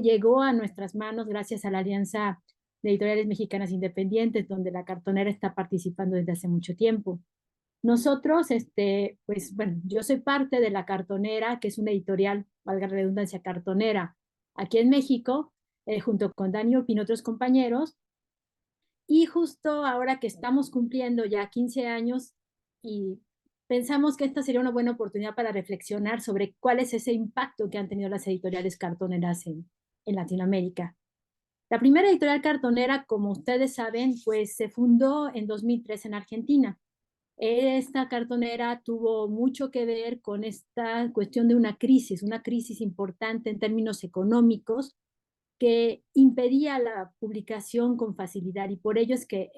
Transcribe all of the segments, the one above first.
llegó a nuestras manos gracias a la Alianza de Editoriales Mexicanas Independientes, donde la cartonera está participando desde hace mucho tiempo. Nosotros, pues bueno, yo soy parte de la Cartonera, que es una editorial, valga la redundancia, cartonera, aquí en México, junto con Dani Opin y otros compañeros, y justo ahora que estamos cumpliendo ya 15 años y pensamos que esta sería una buena oportunidad para reflexionar sobre cuál es ese impacto que han tenido las editoriales cartoneras en Latinoamérica. La primera editorial cartonera, como ustedes saben, pues se fundó en 2003 en Argentina. Esta cartonera tuvo mucho que ver con esta cuestión de una crisis importante en términos económicos que impedía la publicación con facilidad y por ello es que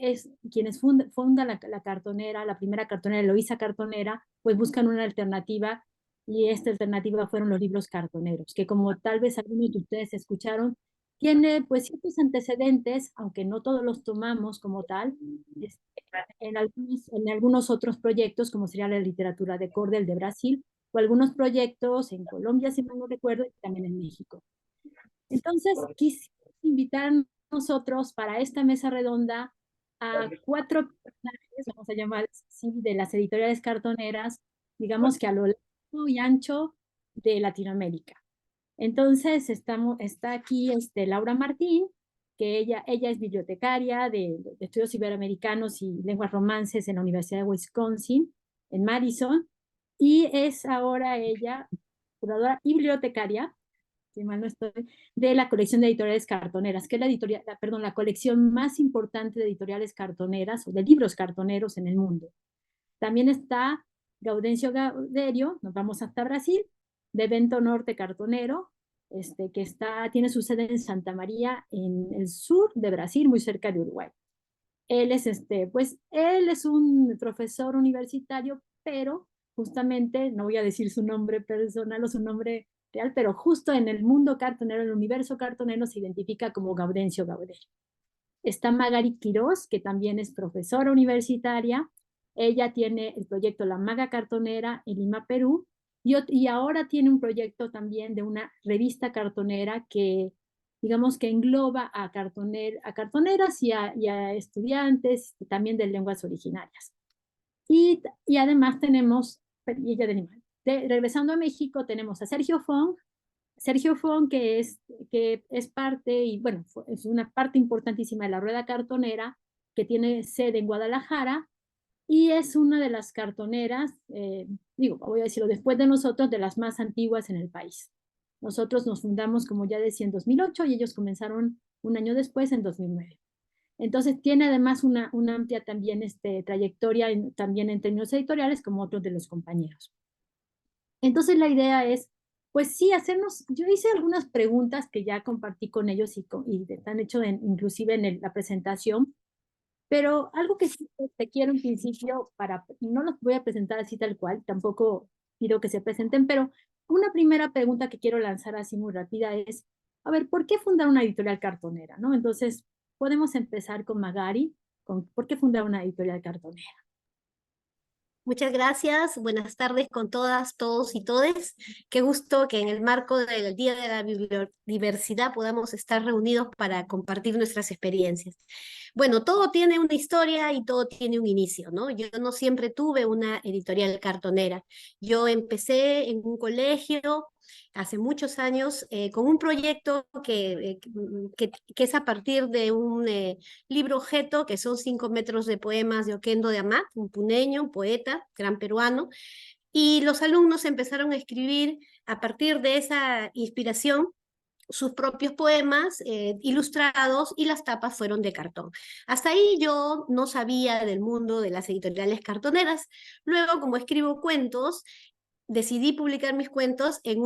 quienes fundan la cartonera, la primera cartonera, Eloísa Cartonera, pues buscan una alternativa y esta alternativa fueron los libros cartoneros, que como tal vez algunos de ustedes escucharon, tiene pues ciertos antecedentes, aunque no todos los tomamos como tal, en algunos otros proyectos, como sería la literatura de Cordel de Brasil, o algunos proyectos en Colombia, si mal no recuerdo, y también en México. Entonces, quisiera invitar nosotros para esta mesa redonda a cuatro personajes, vamos a llamar así, de las editoriales cartoneras, digamos que a lo largo y ancho de Latinoamérica. Entonces, está aquí Laura Martín, que ella es bibliotecaria de estudios iberoamericanos y lenguas romances en la Universidad de Wisconsin, en Madison, y es ahora ella curadora y bibliotecaria, si mal no estoy, de la colección de editoriales cartoneras, que es la colección más importante de editoriales cartoneras o de libros cartoneros en el mundo. También está Gaudencio Gauderio, nos vamos hasta Brasil, de Vento Norte Cartonero, tiene su sede en Santa María, en el sur de Brasil, muy cerca de Uruguay. Él es un profesor universitario, pero justamente, no voy a decir su nombre personal o su nombre real, pero justo en el mundo cartonero, en el universo cartonero, se identifica como Gaudencio Gauderio. Está Magari Quiroz, que también es profesora universitaria. Ella tiene el proyecto La Maga Cartonera en Lima, Perú, y ahora tiene un proyecto también de una revista cartonera que, digamos, que engloba a cartoneras y a estudiantes también de lenguas originarias. Y además tenemos, y ella regresando a México, tenemos a Sergio Fong, que es parte, y bueno, es una parte importantísima de la Rueda Cartonera, que tiene sede en Guadalajara, y es una de las cartoneras, voy a decirlo después de nosotros, de las más antiguas en el país. Nosotros nos fundamos, como ya decía, en 2008 y ellos comenzaron un año después, en 2009. Entonces tiene además una amplia también trayectoria también en términos editoriales como otros de los compañeros. Entonces la idea es, pues sí, yo hice algunas preguntas que ya compartí con ellos y han hecho inclusive en la presentación, pero algo que sí te quiero en principio, no los voy a presentar así tal cual, tampoco pido que se presenten, pero una primera pregunta que quiero lanzar así muy rápida es, a ver, ¿por qué fundar una editorial cartonera? ¿No? Entonces, podemos empezar con Magari, ¿por qué fundar una editorial cartonera? Muchas gracias, buenas tardes con todas, todos y todes. Qué gusto que en el marco del Día de la Biodiversidad podamos estar reunidos para compartir nuestras experiencias. Bueno, todo tiene una historia y todo tiene un inicio, ¿no? Yo no siempre tuve una editorial cartonera. Yo empecé en un colegio hace muchos años con un proyecto que es a partir de un libro objeto, que son 5 metros de poemas de Oquendo de Amat, un puneño, un poeta, gran peruano, y los alumnos empezaron a escribir a partir de esa inspiración sus propios poemas ilustrados y las tapas fueron de cartón. Hasta ahí yo no sabía del mundo de las editoriales cartoneras. Luego, como escribo cuentos, decidí publicar mis cuentos en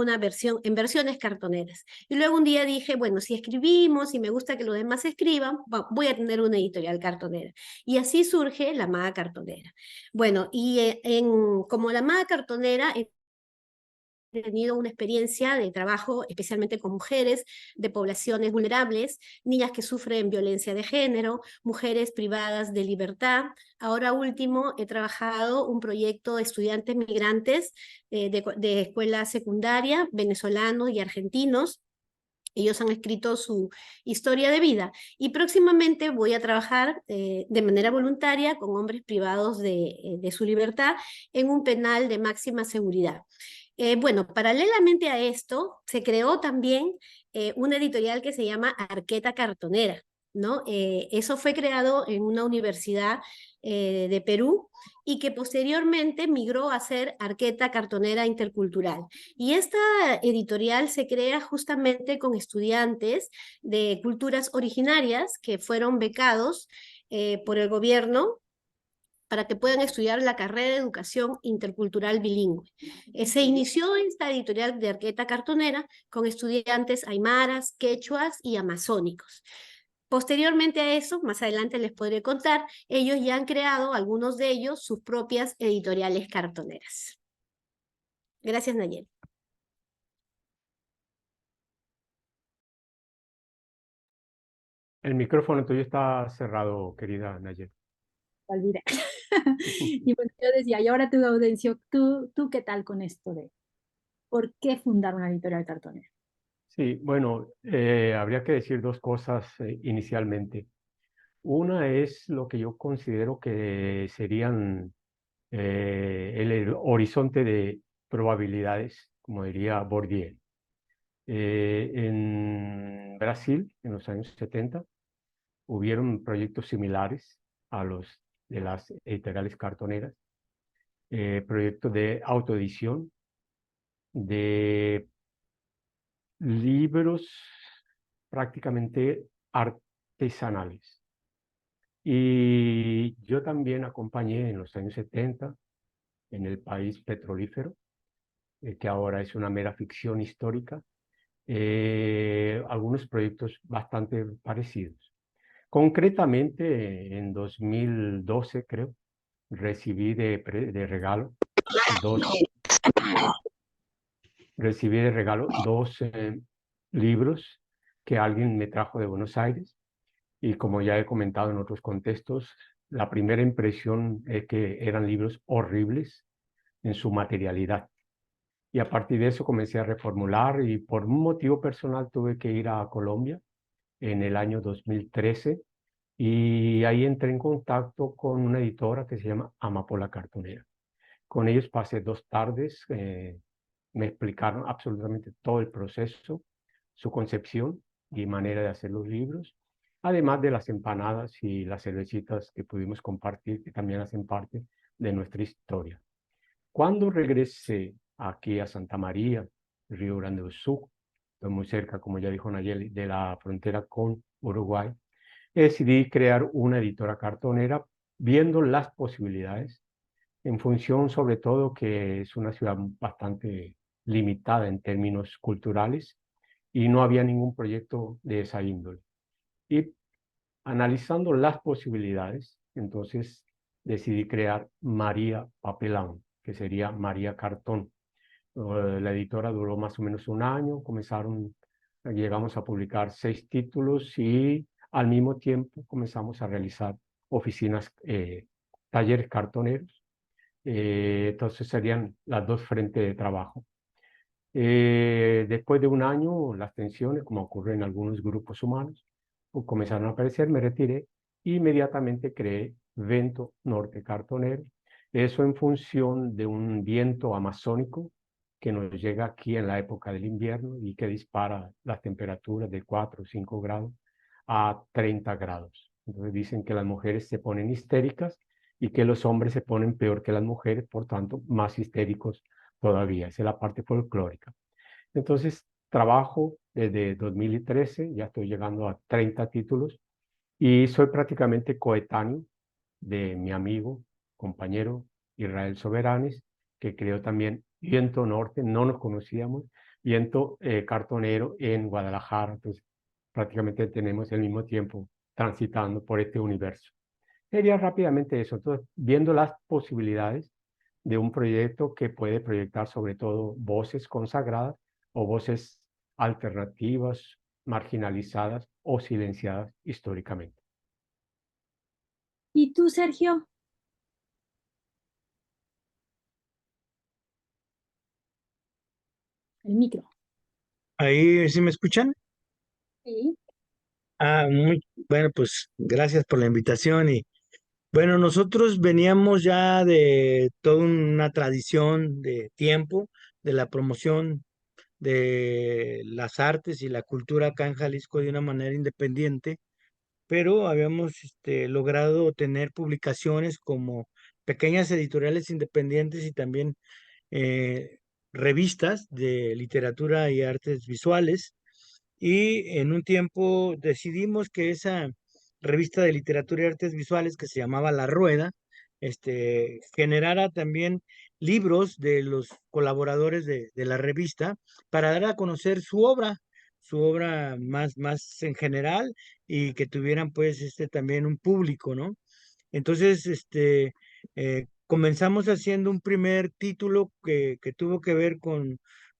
versiones cartoneras. Y luego un día dije, bueno, si escribimos y me gusta que los demás escriban, voy a tener una editorial cartonera. Y así surge La Maga Cartonera. Bueno, y como La Maga Cartonera tenido una experiencia de trabajo especialmente con mujeres de poblaciones vulnerables, niñas que sufren violencia de género, mujeres privadas de libertad. Ahora último, he trabajado un proyecto de estudiantes migrantes de escuela secundaria, venezolanos y argentinos, Ellos han escrito su historia de vida y próximamente voy a trabajar de manera voluntaria con hombres privados de su libertad en un penal de máxima seguridad. Bueno, paralelamente a esto, se creó también una editorial que se llama Arqueta Cartonera, ¿no? Eso fue creado en una universidad de Perú y que posteriormente migró a ser Arqueta Cartonera Intercultural. Y esta editorial se crea justamente con estudiantes de culturas originarias que fueron becados por el gobierno para que puedan estudiar la carrera de educación intercultural bilingüe. Se inició esta editorial de Arqueta Cartonera con estudiantes aymaras, quechuas y amazónicos. Posteriormente a eso, más adelante les podré contar, ellos ya han creado, algunos de ellos, sus propias editoriales cartoneras. Gracias, Nayel. El micrófono tuyo está cerrado, querida Nayel. Olvidé. Y bueno, yo decía, y ahora tú, Gaudencio, ¿tú qué tal con esto de por qué fundar una editorial cartonera? Sí, bueno, habría que decir dos cosas inicialmente. Una es lo que yo considero que serían el horizonte de probabilidades, como diría Bourdieu. En Brasil, en los años 70, hubieron proyectos similares a los de las editoriales cartoneras, proyectos de autoedición, de libros prácticamente artesanales. Y yo también acompañé en los años 70 en el país petrolífero, que ahora es una mera ficción histórica, algunos proyectos bastante parecidos. Concretamente, en 2012, creo, recibí de regalo dos, libros que alguien me trajo de Buenos Aires. Y como ya he comentado en otros contextos, la primera impresión es que eran libros horribles en su materialidad. Y a partir de eso comencé a reformular y por un motivo personal tuve que ir a Colombia en el año 2013 y ahí entré en contacto con una editora que se llama Amapola Cartonera. Con ellos pasé 2 tardes, me explicaron absolutamente todo el proceso, su concepción y manera de hacer los libros, además de las empanadas y las cervecitas que pudimos compartir, que también hacen parte de nuestra historia. Cuando regresé aquí a Santa María, Río Grande do Sul, estoy muy cerca, como ya dijo Nayeli, de la frontera con Uruguay, decidí crear una editora cartonera viendo las posibilidades en función sobre todo que es una ciudad bastante limitada en términos culturales y no había ningún proyecto de esa índole. Y analizando las posibilidades, entonces decidí crear María Papelón, que sería María Cartón. La editora duró más o menos un año, llegamos a publicar 6 títulos y al mismo tiempo comenzamos a realizar oficinas, talleres cartoneros. Entonces serían las dos frentes de trabajo. Después de un año, las tensiones, como ocurre en algunos grupos humanos, comenzaron a aparecer, me retiré, e inmediatamente creé Vento Norte Cartonero. Eso en función de un viento amazónico que nos llega aquí en la época del invierno y que dispara las temperaturas de 4 o 5 grados a 30 grados. Entonces dicen que las mujeres se ponen histéricas y que los hombres se ponen peor que las mujeres, por tanto, más histéricos todavía. Esa es la parte folclórica. Entonces, trabajo desde 2013, ya estoy llegando a 30 títulos y soy prácticamente coetáneo de mi amigo, compañero Israel Soberanes, que creó también Viento Norte, no nos conocíamos, Viento Cartonero en Guadalajara. Entonces, prácticamente tenemos el mismo tiempo transitando por este universo. Sería rápidamente eso. Entonces, viendo las posibilidades de un proyecto que puede proyectar sobre todo voces consagradas o voces alternativas, marginalizadas o silenciadas históricamente. ¿Y tú, Sergio? El micro. Ahí, ¿sí me escuchan? Sí. Muy bueno, pues gracias por la invitación. Y bueno, nosotros veníamos ya de toda una tradición de tiempo de la promoción de las artes y la cultura acá en Jalisco de una manera independiente, pero habíamos logrado tener publicaciones como pequeñas editoriales independientes y también eh, revistas de literatura y artes visuales. Y en un tiempo decidimos que esa revista de literatura y artes visuales, que se llamaba La Rueda, generara también libros de los colaboradores de la revista para dar a conocer su obra más en general, y que tuvieran pues también un público, ¿no? Entonces, comenzamos haciendo un primer título que tuvo que ver con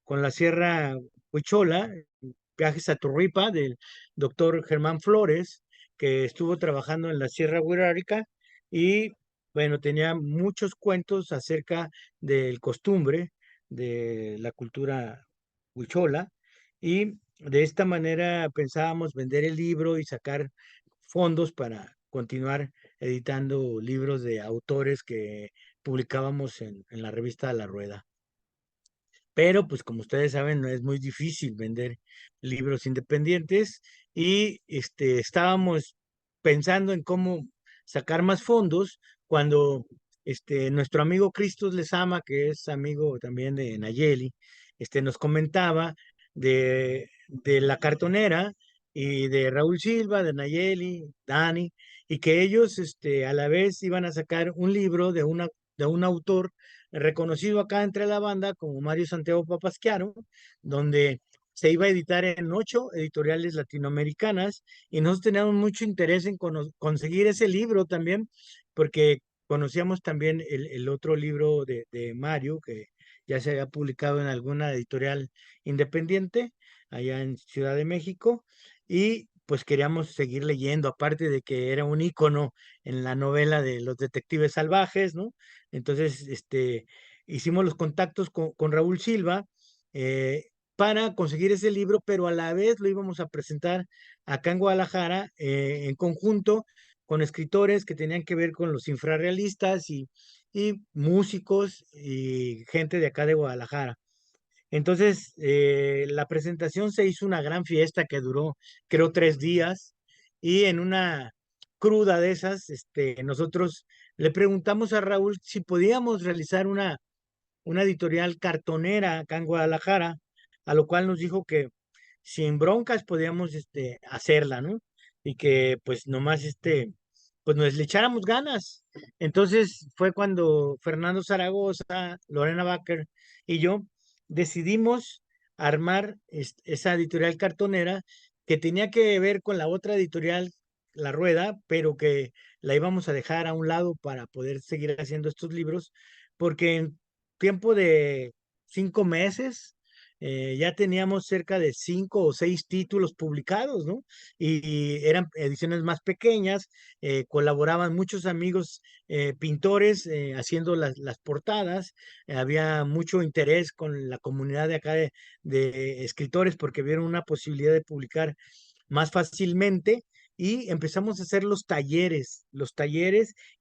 la Sierra Huichola, Viajes a Turripa, del doctor Germán Flores, que estuvo trabajando en la Sierra Huirárica y, bueno, tenía muchos cuentos acerca del costumbre de la cultura huichola, y de esta manera pensábamos vender el libro y sacar fondos para continuar editando libros de autores que publicábamos en la revista La Rueda. Pero pues como ustedes saben, no es muy difícil vender libros independientes, y estábamos pensando en cómo sacar más fondos cuando nuestro amigo Cristos Lezama, que es amigo también de Nayeli, nos comentaba de La Cartonera y de Raúl Silva, de Nayeli, Dani, y que ellos a la vez iban a sacar un libro de un autor reconocido acá entre la banda como Mario Santiago Papasquiaro, donde se iba a editar en 8 editoriales latinoamericanas, y nosotros teníamos mucho interés en conseguir ese libro también, porque conocíamos también el otro libro de Mario, que ya se había publicado en alguna editorial independiente allá en Ciudad de México, y pues queríamos seguir leyendo, aparte de que era un ícono en la novela de los detectives salvajes, ¿no? Entonces, hicimos los contactos con Raúl Silva para conseguir ese libro, pero a la vez lo íbamos a presentar acá en Guadalajara en conjunto con escritores que tenían que ver con los infrarrealistas y músicos y gente de acá de Guadalajara. Entonces, la presentación se hizo una gran fiesta que duró, creo, 3 días, y en una cruda de esas, nosotros le preguntamos a Raúl si podíamos realizar una editorial cartonera acá en Guadalajara, a lo cual nos dijo que sin broncas podíamos hacerla, ¿no? Y que pues nomás pues nos le echáramos ganas. Entonces fue cuando Fernando Zaragoza, Lorena Baker y yo decidimos armar esa editorial cartonera, que tenía que ver con la otra editorial, La Rueda, pero que la íbamos a dejar a un lado para poder seguir haciendo estos libros, porque en tiempo de 5 meses ya teníamos cerca de 5 o 6 títulos publicados, ¿no? Y eran ediciones más pequeñas, colaboraban muchos amigos pintores haciendo las portadas, había mucho interés con la comunidad de acá de escritores, porque vieron una posibilidad de publicar más fácilmente, y empezamos a hacer los talleres,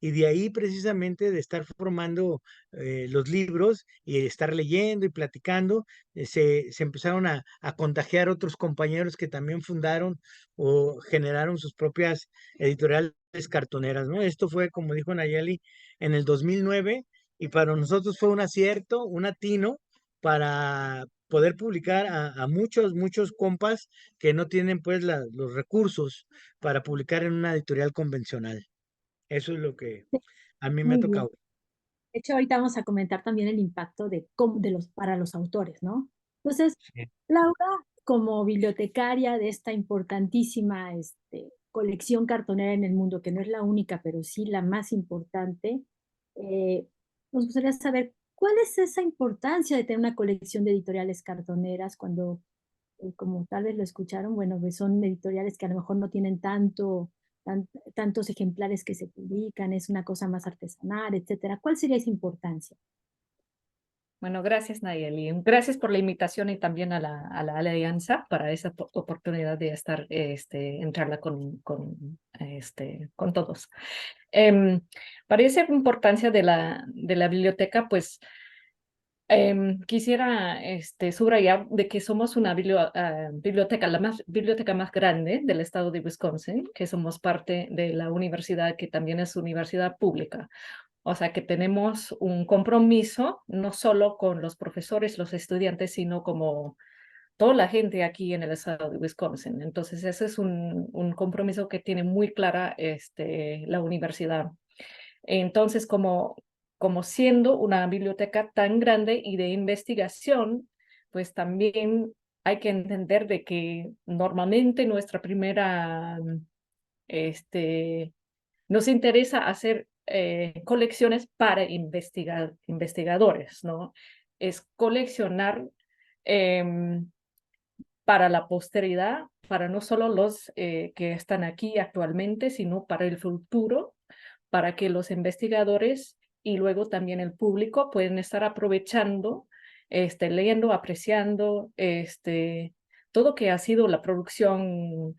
y de ahí precisamente de estar formando los libros y estar leyendo y platicando, se empezaron a contagiar otros compañeros que también fundaron o generaron sus propias editoriales cartoneras, ¿no? Esto fue, como dijo Nayeli, en el 2009, y para nosotros fue un acierto, un atino para poder publicar a muchos compas que no tienen pues los recursos para publicar en una editorial convencional. Eso es lo que Sí, a mí me ha muy bien. tocado. De hecho, ahorita vamos a comentar también el impacto para los autores, ¿no? Entonces, Sí. Laura, como bibliotecaria de esta importantísima colección cartonera en el mundo, que no es la única, pero sí la más importante, nos gustaría saber cuál es esa importancia de tener una colección de editoriales cartoneras cuando, como tal vez lo escucharon, bueno, pues son editoriales que a lo mejor no tienen tantos ejemplares que se publican, es una cosa más artesanal, etcétera. ¿Cuál sería esa importancia? Bueno, gracias Nayeli. Gracias por la invitación y también a la alianza para esa oportunidad de estar en charla con todos. Para esa importancia de la biblioteca, pues quisiera subrayar de que somos una biblioteca, biblioteca más grande del estado de Wisconsin, que somos parte de la universidad que también es universidad pública. O sea que tenemos un compromiso no solo con los profesores, los estudiantes, sino como toda la gente aquí en el estado de Wisconsin. Entonces ese es un compromiso que tiene muy clara la universidad. Entonces, como siendo una biblioteca tan grande y de investigación, pues también hay que entender de que normalmente nuestra primera, nos interesa hacer colecciones para investigadores, ¿no? Es coleccionar para la posteridad, para no solo los que están aquí actualmente, sino para el futuro, para que los investigadores y luego también el público pueden estar aprovechando, leyendo, apreciando todo que ha sido la producción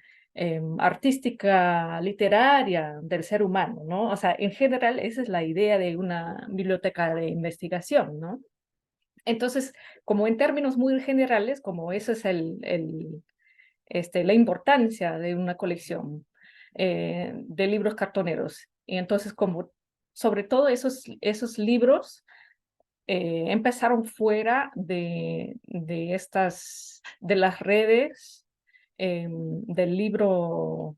artística, literaria del ser humano, ¿no? O sea, en general esa es la idea de una biblioteca de investigación, ¿no? Entonces, como en términos muy generales, como eso es la importancia de una colección de libros cartoneros. Y entonces, como sobre todo esos libros empezaron fuera de las redes del libro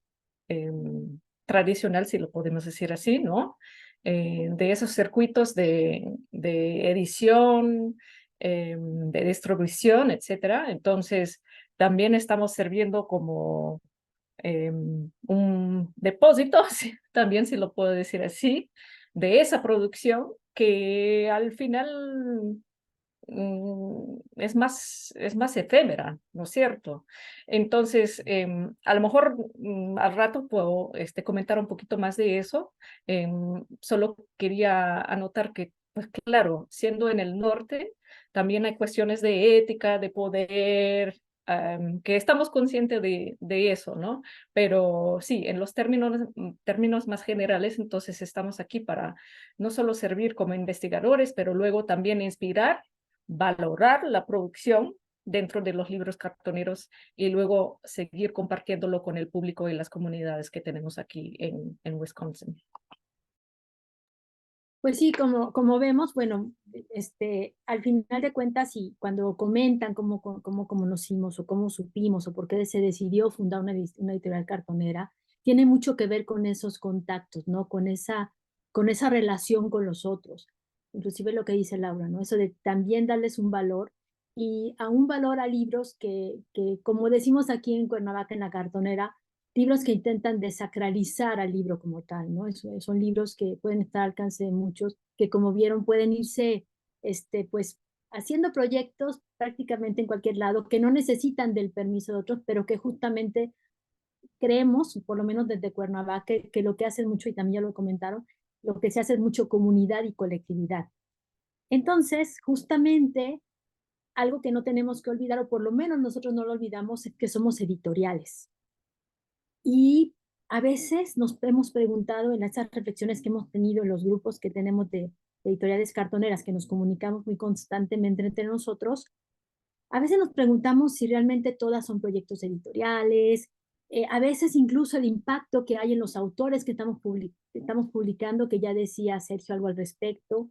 tradicional, si lo podemos decir así, ¿no? De esos circuitos de edición, de distribución, etcétera. Entonces, también estamos sirviendo como un depósito, también si lo puedo decir así, de esa producción que al final es más efémera, ¿no es cierto? Entonces, a lo mejor al rato puedo comentar un poquito más de eso. Solo quería anotar que, pues claro, siendo en el norte, también hay cuestiones de ética, de poder, que estamos conscientes de eso, ¿no? Pero sí, en los términos más generales, entonces estamos aquí para no solo servir como investigadores, pero luego también inspirar, valorar la producción dentro de los libros cartoneros y luego seguir compartiéndolo con el público y las comunidades que tenemos aquí en Wisconsin. Pues sí, como vemos, bueno, al final de cuentas, y cuando comentan cómo conocimos o cómo supimos o por qué se decidió fundar una editorial cartonera, tiene mucho que ver con esos contactos, ¿no? Con esa relación con los otros. Inclusive lo que dice Laura, ¿no? Eso de también darles un valor y a un valor a libros que como decimos aquí en Cuernavaca, en la cartonera, libros que intentan desacralizar al libro como tal, ¿no? Son libros que pueden estar al alcance de muchos, que como vieron pueden irse, pues, haciendo proyectos prácticamente en cualquier lado, que no necesitan del permiso de otros, pero que justamente creemos, por lo menos desde Cuernavaca, que lo que hacen mucho, y también ya lo comentaron, lo que se hace es mucho comunidad y colectividad. Entonces, justamente, algo que no tenemos que olvidar, o por lo menos nosotros no lo olvidamos, es que somos editoriales. Y a veces nos hemos preguntado en esas reflexiones que hemos tenido en los grupos que tenemos de editoriales cartoneras, que nos comunicamos muy constantemente entre nosotros, a veces nos preguntamos si realmente todas son proyectos editoriales, a veces incluso el impacto que hay en los autores que estamos publicando, que ya decía Sergio algo al respecto,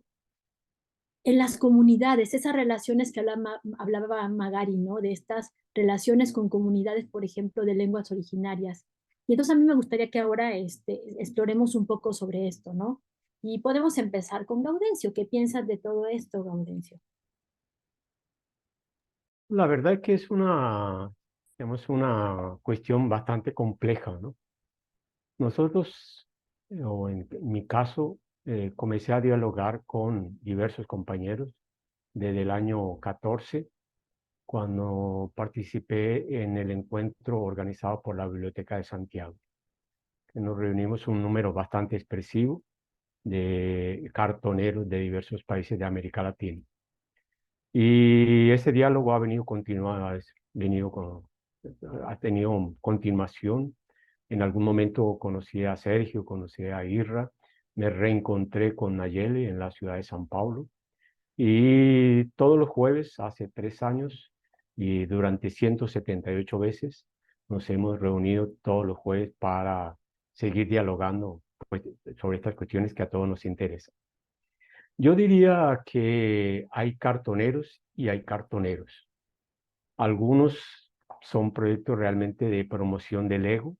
en las comunidades, esas relaciones que hablaba Magari, ¿no? De estas relaciones con comunidades, por ejemplo, de lenguas originarias. Y entonces a mí me gustaría que ahora exploremos un poco sobre esto, ¿no? Y podemos empezar con Gaudencio. ¿Qué piensas de todo esto, Gaudencio? La verdad es que es digamos, una cuestión bastante compleja, ¿no? Nosotros, o en mi caso, comencé a dialogar con diversos compañeros desde el año 14, cuando participé en el encuentro organizado por la Biblioteca de Santiago, que nos reunimos un número bastante expresivo de cartoneros de diversos países de América Latina. Y ese diálogo ha venido continuado, ha tenido continuación. En algún momento conocí a Sergio, conocí a Irra, me reencontré con Nayeli en la ciudad de San Paulo. Y todos los jueves, hace 3 años, y durante 178 veces, nos hemos reunido todos los jueves para seguir dialogando, pues, sobre estas cuestiones que a todos nos interesan. Yo diría que hay cartoneros y hay cartoneros. Algunos son proyectos realmente de promoción del ego,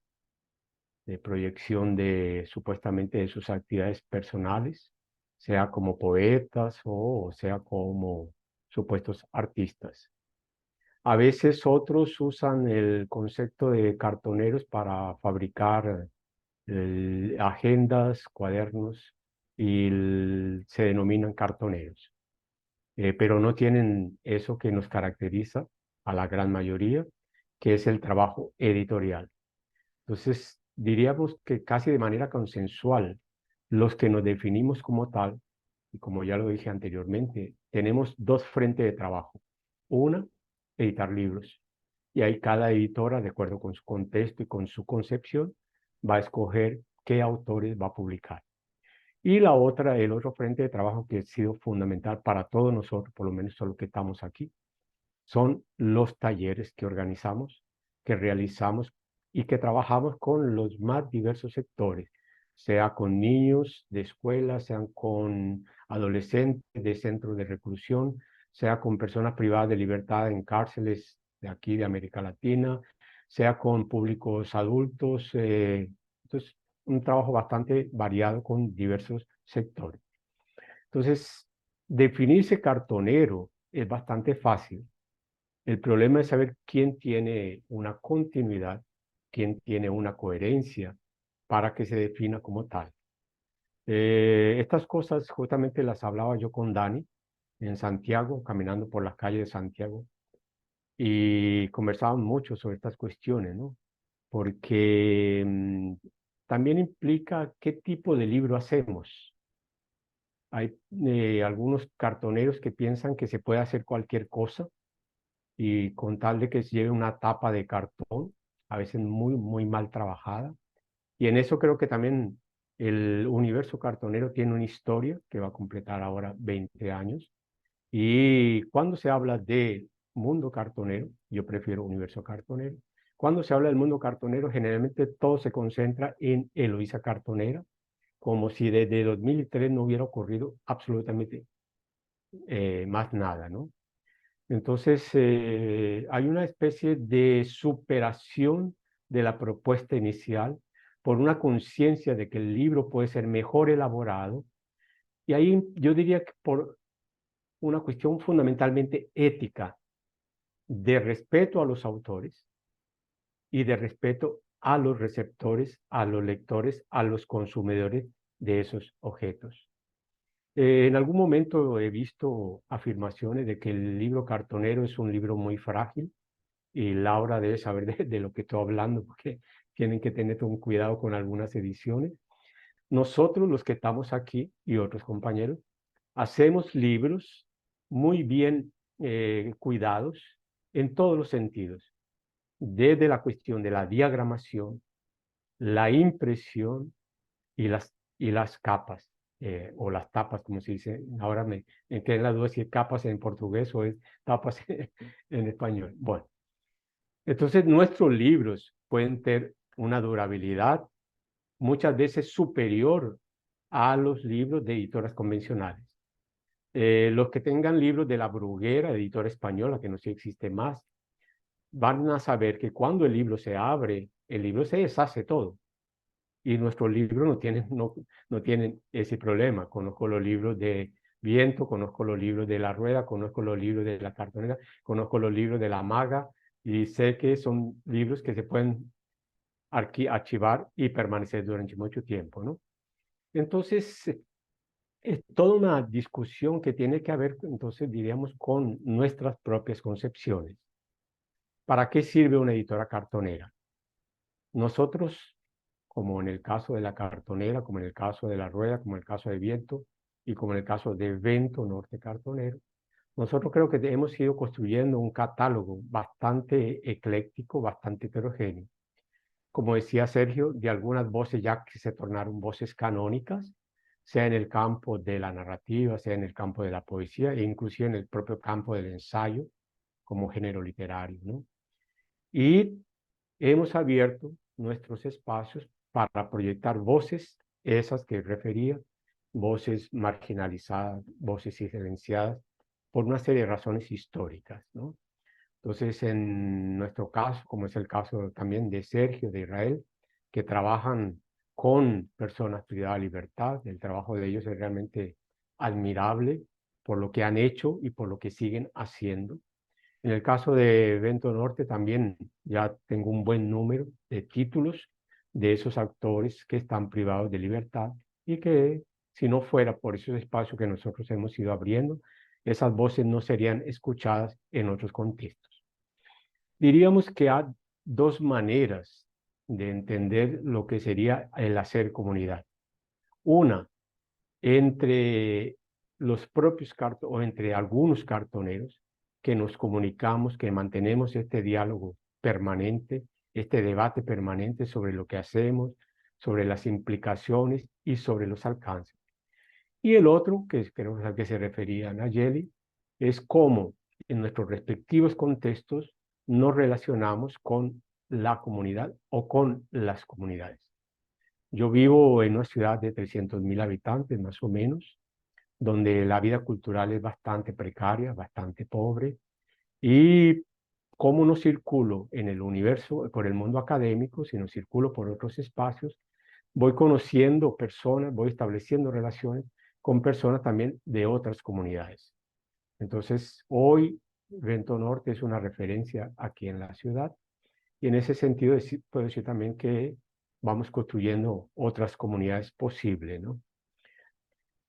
de proyección supuestamente de sus actividades personales, sea como poetas o sea como supuestos artistas. A veces otros usan el concepto de cartoneros para fabricar agendas, cuadernos, y se denominan cartoneros. Pero no tienen eso que nos caracteriza a la gran mayoría, que es el trabajo editorial. Entonces, diríamos que casi de manera consensual, los que nos definimos como tal, y como ya lo dije anteriormente, tenemos dos frentes de trabajo. Una, editar libros. Y ahí cada editora, de acuerdo con su contexto y con su concepción, va a escoger qué autores va a publicar. Y la otra, el otro frente de trabajo que ha sido fundamental para todos nosotros, por lo menos todos los que estamos aquí, son los talleres que organizamos, que realizamos y que trabajamos con los más diversos sectores, sea con niños de escuela, sean con adolescentes de centros de reclusión, sea con personas privadas de libertad en cárceles de aquí de América Latina, sea con públicos adultos. Entonces, un trabajo bastante variado con diversos sectores. Entonces, definirse cartonero es bastante fácil. El problema es saber quién tiene una continuidad, quién tiene una coherencia para que se defina como tal. Estas cosas justamente las hablaba yo con Dani en Santiago, caminando por las calles de Santiago, y conversábamos mucho sobre estas cuestiones, ¿no? Porque también implica qué tipo de libro hacemos. Hay algunos cartoneros que piensan que se puede hacer cualquier cosa, y con tal de que se lleve una tapa de cartón, a veces muy, muy mal trabajada. Y en eso creo que también el universo cartonero tiene una historia que va a completar ahora 20 años. Y cuando se habla de mundo cartonero, yo prefiero universo cartonero. Cuando se habla del mundo cartonero, generalmente todo se concentra en Eloísa Cartonera, como si desde 2003 no hubiera ocurrido absolutamente más nada, ¿no? Entonces, hay una especie de superación de la propuesta inicial por una conciencia de que el libro puede ser mejor elaborado. Y ahí yo diría que por una cuestión fundamentalmente ética, de respeto a los autores y de respeto a los receptores, a los lectores, a los consumidores de esos objetos. En algún momento he visto afirmaciones de que el libro cartonero es un libro muy frágil, y Laura debe saber de lo que estoy hablando, porque tienen que tener un cuidado con algunas ediciones. Nosotros, los que estamos aquí y otros compañeros, hacemos libros muy bien cuidados en todos los sentidos, desde la cuestión de la diagramación, la impresión y las capas, o las tapas, como se dice. Ahora me quedé en la duda si es capas en portugués o es tapas en español. Bueno, entonces nuestros libros pueden tener una durabilidad muchas veces superior a los libros de editoras convencionales. Los que tengan libros de La Bruguera, editora española, que no sé si existe más, van a saber que cuando el libro se abre, el libro se deshace todo. Y nuestros libros no tienen ese problema. Conozco los libros de Viento, conozco los libros de La Rueda, conozco los libros de La Cartonera, conozco los libros de La Maga, y sé que son libros que se pueden archivar y permanecer durante mucho tiempo, ¿no? Entonces, es toda una discusión que tiene que ver, entonces, diríamos, con nuestras propias concepciones. ¿Para qué sirve una editora cartonera? Nosotros, como en el caso de La Cartonera, como en el caso de La Rueda, como en el caso de Viento y como en el caso de Vento Norte Cartonero, Nosotros creo que hemos ido construyendo un catálogo bastante ecléctico, bastante heterogéneo. Como decía Sergio, de algunas voces ya que se tornaron voces canónicas, sea en el campo de la narrativa, sea en el campo de la poesía e inclusive en el propio campo del ensayo como género literario, ¿no? Y hemos abierto nuestros espacios para proyectar voces, esas que refería, voces marginalizadas, voces silenciadas, por una serie de razones históricas, ¿no? Entonces, en nuestro caso, como es el caso también de Sergio, de Israel, que trabajan con personas privadas de libertad, el trabajo de ellos es realmente admirable por lo que han hecho y por lo que siguen haciendo. En el caso de Vento Norte también ya tengo un buen número de títulos de esos actores que están privados de libertad y que si no fuera por esos espacios que nosotros hemos ido abriendo, esas voces no serían escuchadas en otros contextos. Diríamos que hay dos maneras de entender lo que sería el hacer comunidad. Una, entre los propios o entre algunos cartoneros que nos comunicamos, que mantenemos este diálogo permanente, este debate permanente sobre lo que hacemos, sobre las implicaciones y sobre los alcances. Y el otro, que creo que es al que se refería Nayeli, es cómo en nuestros respectivos contextos nos relacionamos con la comunidad o con las comunidades. Yo vivo en una ciudad de 300.000 habitantes, más o menos, donde la vida cultural es bastante precaria, bastante pobre, y cómo no circulo en el universo, por el mundo académico, sino circulo por otros espacios, voy conociendo personas, voy estableciendo relaciones con personas también de otras comunidades. Entonces, hoy Vento Norte es una referencia aquí en la ciudad, y en ese sentido puedo decir también que vamos construyendo otras comunidades posibles, ¿no?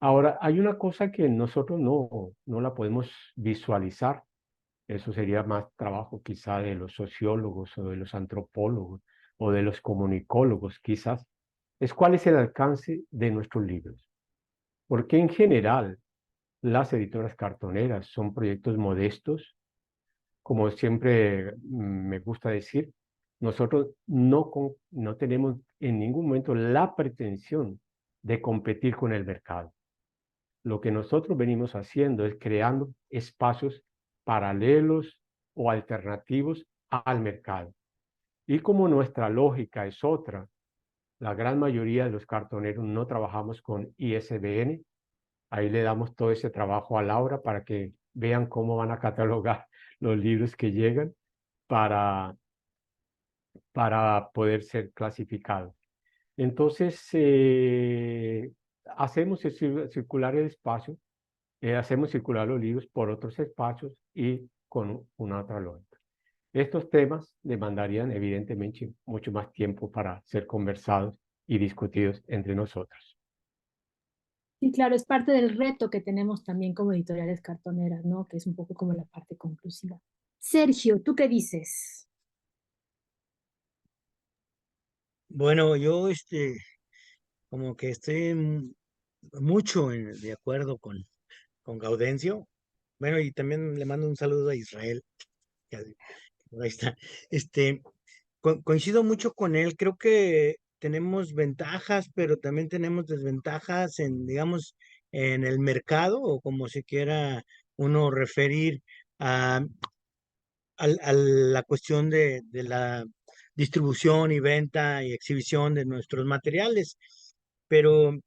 Ahora, hay una cosa que nosotros no la podemos visualizar. Eso sería más trabajo quizá de los sociólogos o de los antropólogos o de los comunicólogos quizás. Es cuál es el alcance de nuestros libros. Porque en general las editoras cartoneras son proyectos modestos. Como siempre me gusta decir, nosotros no tenemos en ningún momento la pretensión de competir con el mercado. Lo que nosotros venimos haciendo es creando espacios paralelos o alternativos al mercado. Y como nuestra lógica es otra, la gran mayoría de los cartoneros no trabajamos con ISBN. Ahí le damos todo ese trabajo a Laura para que vean cómo van a catalogar los libros que llegan para, para poder ser clasificados. Entonces, hacemos circular el espacio, hacemos circular los libros por otros espacios y con una otra lógica. Estos temas demandarían evidentemente mucho más tiempo para ser conversados y discutidos entre nosotros. Sí, claro, es parte del reto que tenemos también como editoriales cartoneras, ¿no? Que es un poco como la parte conclusiva. Sergio, ¿tú qué dices? Bueno, yo como que estoy mucho de acuerdo con Gaudencio. Bueno, y también le mando un saludo a Israel, que por ahí está. Este, coincido mucho con él. Creo que tenemos ventajas, pero también tenemos desventajas digamos, en el mercado, o como se quiera uno referir a, a la cuestión de la distribución y venta y exhibición de nuestros materiales. Pero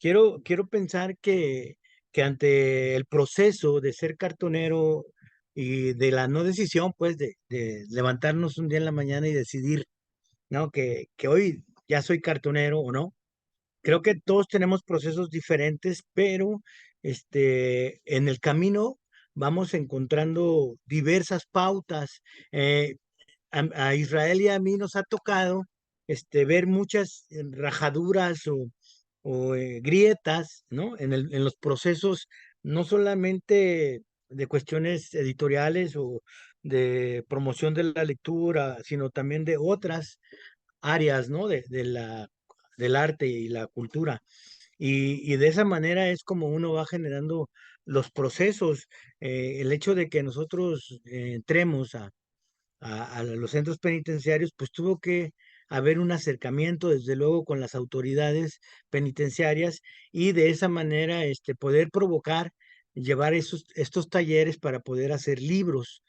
quiero pensar que ante el proceso de ser cartonero y de la no decisión, pues de levantarnos un día en la mañana y decidir, ¿no? Que hoy ya soy cartonero o no. Creo que todos tenemos procesos diferentes, pero en el camino vamos encontrando diversas pautas. A Israel y a mí nos ha tocado ver muchas rajaduras o grietas, ¿no? En los procesos, no solamente de cuestiones editoriales o de promoción de la lectura, sino también de otras áreas, ¿no? Del arte y la cultura. Y de esa manera es como uno va generando los procesos, el hecho de que nosotros entremos a los centros penitenciarios, pues tuvo que haber un acercamiento, desde luego, con las autoridades penitenciarias y de esa manera poder provocar, llevar estos talleres para poder hacer libros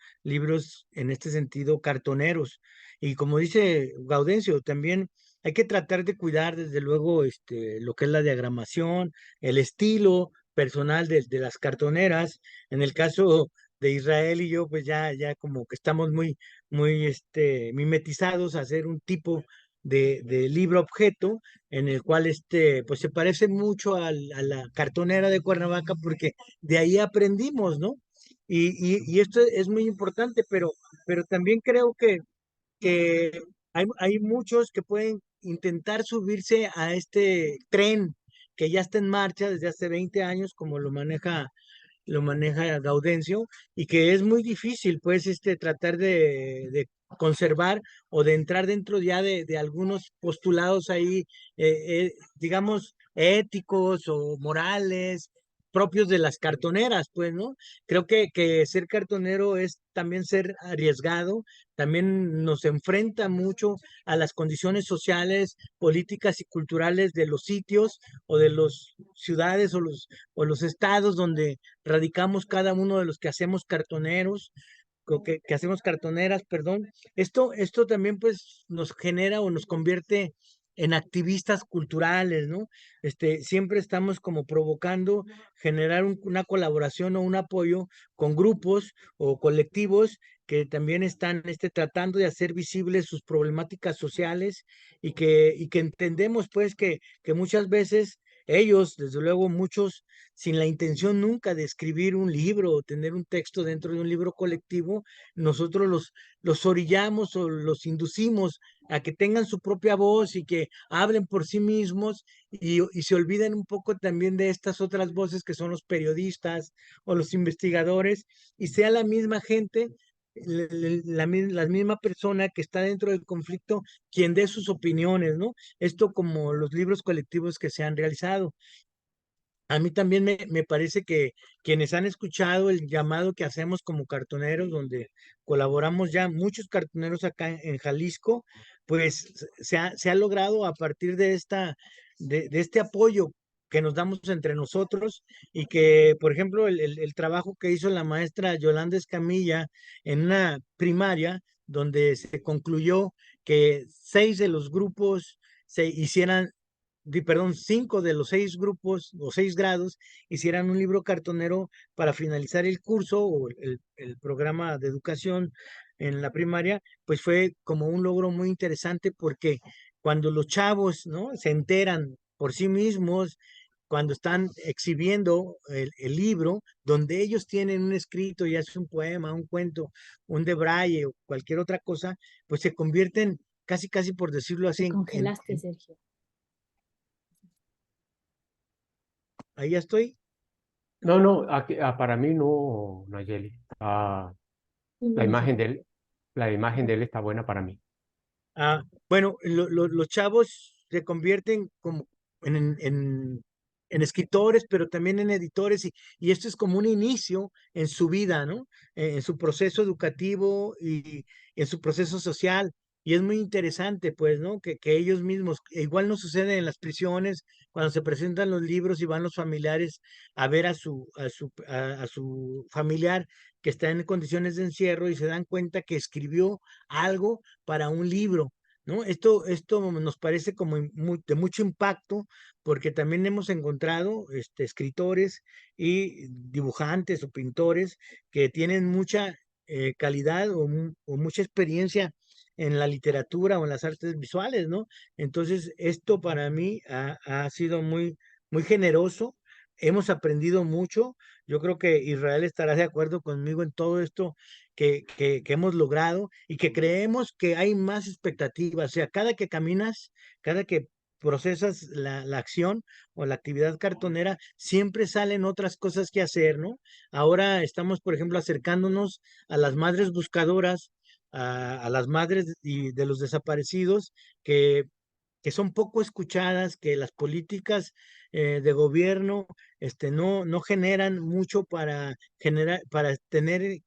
en este sentido cartoneros. Y como dice Gaudencio, también hay que tratar de cuidar, desde luego, lo que es la diagramación, el estilo personal de las cartoneras. En el caso de Israel y yo, pues ya como que estamos muy mimetizados a hacer un tipo de libro objeto en el cual pues se parece mucho a la cartonera de Cuernavaca porque de ahí aprendimos, ¿no? Y esto es muy importante, pero también creo que hay muchos que pueden intentar subirse a este tren que ya está en marcha desde hace 20 años, como lo maneja Gaudencio, y que es muy difícil, pues, tratar de conservar o de entrar dentro ya de algunos postulados ahí, digamos, éticos o morales propios de las cartoneras, pues, ¿no? Creo que ser cartonero es también ser arriesgado, también nos enfrenta mucho a las condiciones sociales, políticas y culturales de los sitios o de las ciudades o los estados donde radicamos cada uno de los que hacemos cartoneros, que hacemos cartoneras, perdón. Esto también pues nos genera o nos convierte en activistas culturales, ¿no? Siempre estamos como provocando generar una colaboración o un apoyo con grupos o colectivos que también están tratando de hacer visibles sus problemáticas sociales y que entendemos pues que muchas veces ellos, desde luego muchos, sin la intención nunca de escribir un libro o tener un texto dentro de un libro colectivo, nosotros los orillamos o los inducimos a que tengan su propia voz y que hablen por sí mismos y se olviden un poco también de estas otras voces que son los periodistas o los investigadores y sea la misma gente, la misma persona que está dentro del conflicto quien dé sus opiniones, ¿no? Esto como los libros colectivos que se han realizado. A mí también me parece que quienes han escuchado el llamado que hacemos como cartoneros, donde colaboramos ya muchos cartoneros acá en Jalisco, pues se ha logrado a partir de este apoyo que nos damos entre nosotros y que, por ejemplo, el trabajo que hizo la maestra Yolanda Escamilla en una primaria, donde se concluyó que 6 de los grupos se hicieran perdón, 5 de los 6 grupos o 6 grados hicieran un libro cartonero para finalizar el curso o el programa de educación en la primaria, pues fue como un logro muy interesante porque cuando los chavos, ¿no? Se enteran por sí mismos, cuando están exhibiendo el libro, donde ellos tienen un escrito, ya sea un poema, un cuento, un de braille o cualquier otra cosa, pues se convierten casi, casi por decirlo así, Te congelaste, Sergio. ahí ya estoy. No, para mí no, Nayeli. La imagen de él, la imagen de él está buena para mí. Bueno, los chavos se convierten como en escritores, pero también en editores, y esto es como un inicio en su vida, ¿no? En su proceso educativo y en su proceso social. Y es muy interesante, pues, ¿no? Que ellos mismos, igual no sucede en las prisiones, cuando se presentan los libros y van los familiares a ver a su familiar que está en condiciones de encierro y se dan cuenta que escribió algo para un libro, ¿no? Esto nos parece como de mucho impacto porque también hemos encontrado escritores y dibujantes o pintores que tienen mucha calidad o mucha experiencia en la literatura o en las artes visuales, ¿no? Entonces, esto para mí ha sido muy, muy generoso. Hemos aprendido mucho. Yo creo que Israel estará de acuerdo conmigo en todo esto que hemos logrado y que creemos que hay más expectativas. O sea, cada que caminas, cada que procesas la acción o la actividad cartonera, siempre salen otras cosas que hacer, ¿no? Ahora estamos, por ejemplo, acercándonos a las madres buscadoras, a las madres de los desaparecidos, que que son poco escuchadas, que las políticas de gobierno no generan mucho para tener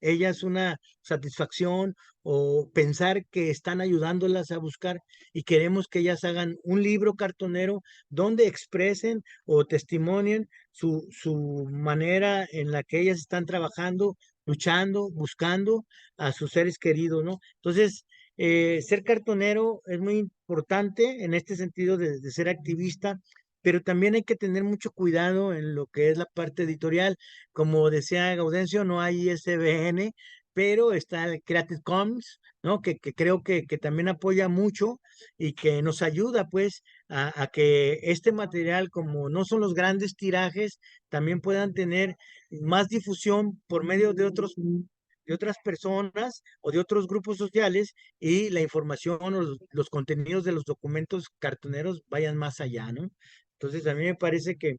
ellas una satisfacción o pensar que están ayudándolas a buscar, y queremos que ellas hagan un libro cartonero donde expresen o testimonien su manera en la que ellas están trabajando, luchando, buscando a sus seres queridos, ¿no? Entonces, ser cartonero es muy importante en este sentido de ser activista, pero también hay que tener mucho cuidado en lo que es la parte editorial. Como decía Gaudencio, no hay ISBN, pero está el Creative Commons, ¿no? Que creo que también apoya mucho y que nos ayuda, pues, a que este material, como no son los grandes tirajes, también puedan tener más difusión por medio de otras personas o de otros grupos sociales, y la información o los contenidos de los documentos cartoneros vayan más allá, ¿no? Entonces, a mí me parece que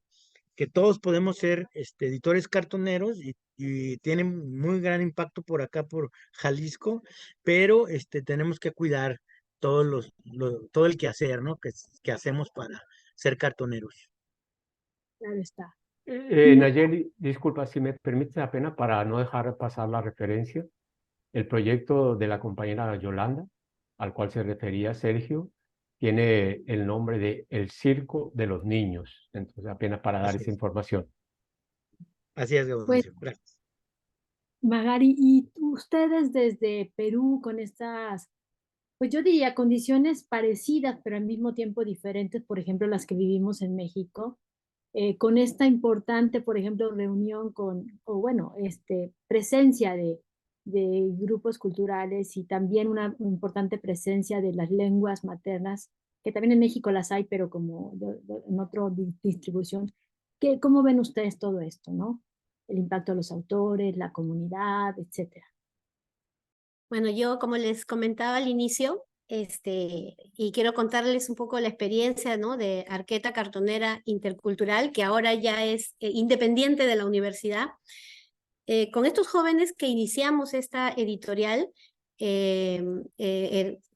todos podemos ser editores cartoneros, y tienen muy gran impacto por acá, por Jalisco, pero tenemos que cuidar todo el quehacer, ¿no? Que hacemos para ser cartoneros. Claro está. Y Nayeli, disculpa, si me permites apenas para no dejar pasar la referencia, el proyecto de la compañera Yolanda, al cual se refería Sergio, tiene el nombre de El Circo de los Niños. Entonces, apenas para dar Así esa es, información. así es, pues, Gaudencio. Gracias. Magari, ¿y ustedes desde Perú con estas, pues yo diría, condiciones parecidas, pero al mismo tiempo diferentes, por ejemplo, las que vivimos en México, con esta importante, por ejemplo, reunión o bueno, presencia de grupos culturales y también una importante presencia de las lenguas maternas, que también en México las hay, pero como en otra distribución? ¿Cómo ven ustedes todo esto, no? El impacto de los autores, la comunidad, etcétera. Bueno, yo como les comentaba al inicio, y quiero contarles un poco la experiencia, ¿no? De Arqueta Cartonera Intercultural, que ahora ya es independiente de la universidad. Con estos jóvenes que iniciamos esta editorial,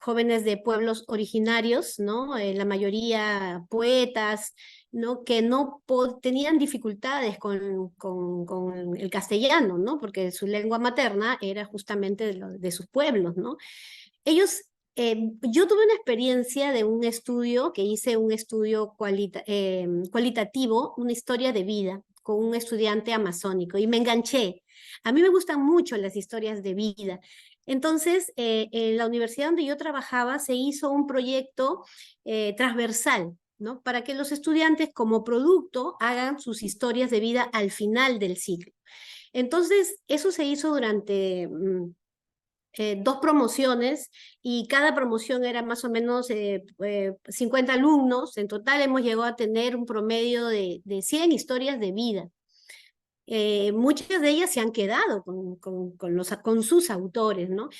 jóvenes de pueblos originarios, ¿no? La mayoría poetas, ¿no? Que no tenían dificultades con el castellano, ¿no? Porque su lengua materna era justamente de sus pueblos, ¿no? Ellos, yo tuve una experiencia de un estudio, que hice un estudio cualitativo, una historia de vida, con un estudiante amazónico, y me enganché. A mí me gustan mucho las historias de vida. Entonces, en la universidad donde yo trabajaba se hizo un proyecto transversal, ¿no? Para que los estudiantes como producto hagan sus historias de vida al final del ciclo. Entonces, eso se hizo durante 2 promociones, y cada promoción era más o menos 50 alumnos. En total hemos llegado a tener un promedio de 100 historias de vida. Muchas de ellas se han quedado con sus autores, ¿no?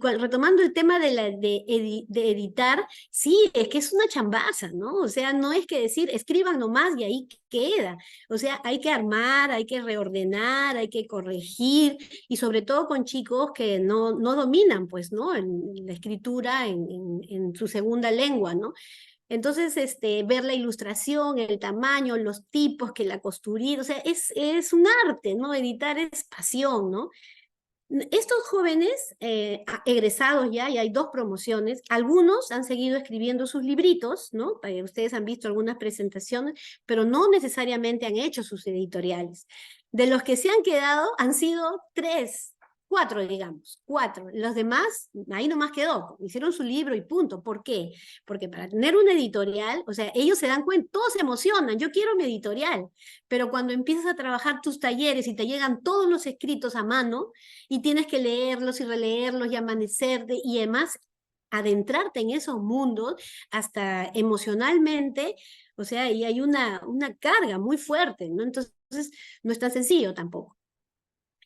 Retomando el tema de editar, sí, es que es una chambaza, ¿no? O sea, no es que decir, escriban nomás y ahí queda. O sea, hay que armar, hay que reordenar, hay que corregir, y sobre todo con chicos que no dominan, pues, ¿no? La escritura en su segunda lengua, ¿no? Entonces, ver la ilustración, el tamaño, los tipos, que la costurita, o sea, es un arte, ¿no? Editar es pasión, ¿no? Estos jóvenes egresados ya, y hay 2 promociones, algunos han seguido escribiendo sus libritos, ¿no? Ustedes han visto algunas presentaciones, pero no necesariamente han hecho sus editoriales. De los que se han quedado han sido 3, 4, digamos, 4. Los demás, ahí nomás quedó, hicieron su libro y punto. ¿Por qué? Porque para tener una editorial, o sea, ellos se dan cuenta, todos se emocionan, yo quiero mi editorial, pero cuando empiezas a trabajar tus talleres y te llegan todos los escritos a mano, y tienes que leerlos y releerlos y amanecerte, y además adentrarte en esos mundos hasta emocionalmente, o sea, y hay una carga muy fuerte, ¿no? Entonces, no es tan sencillo tampoco.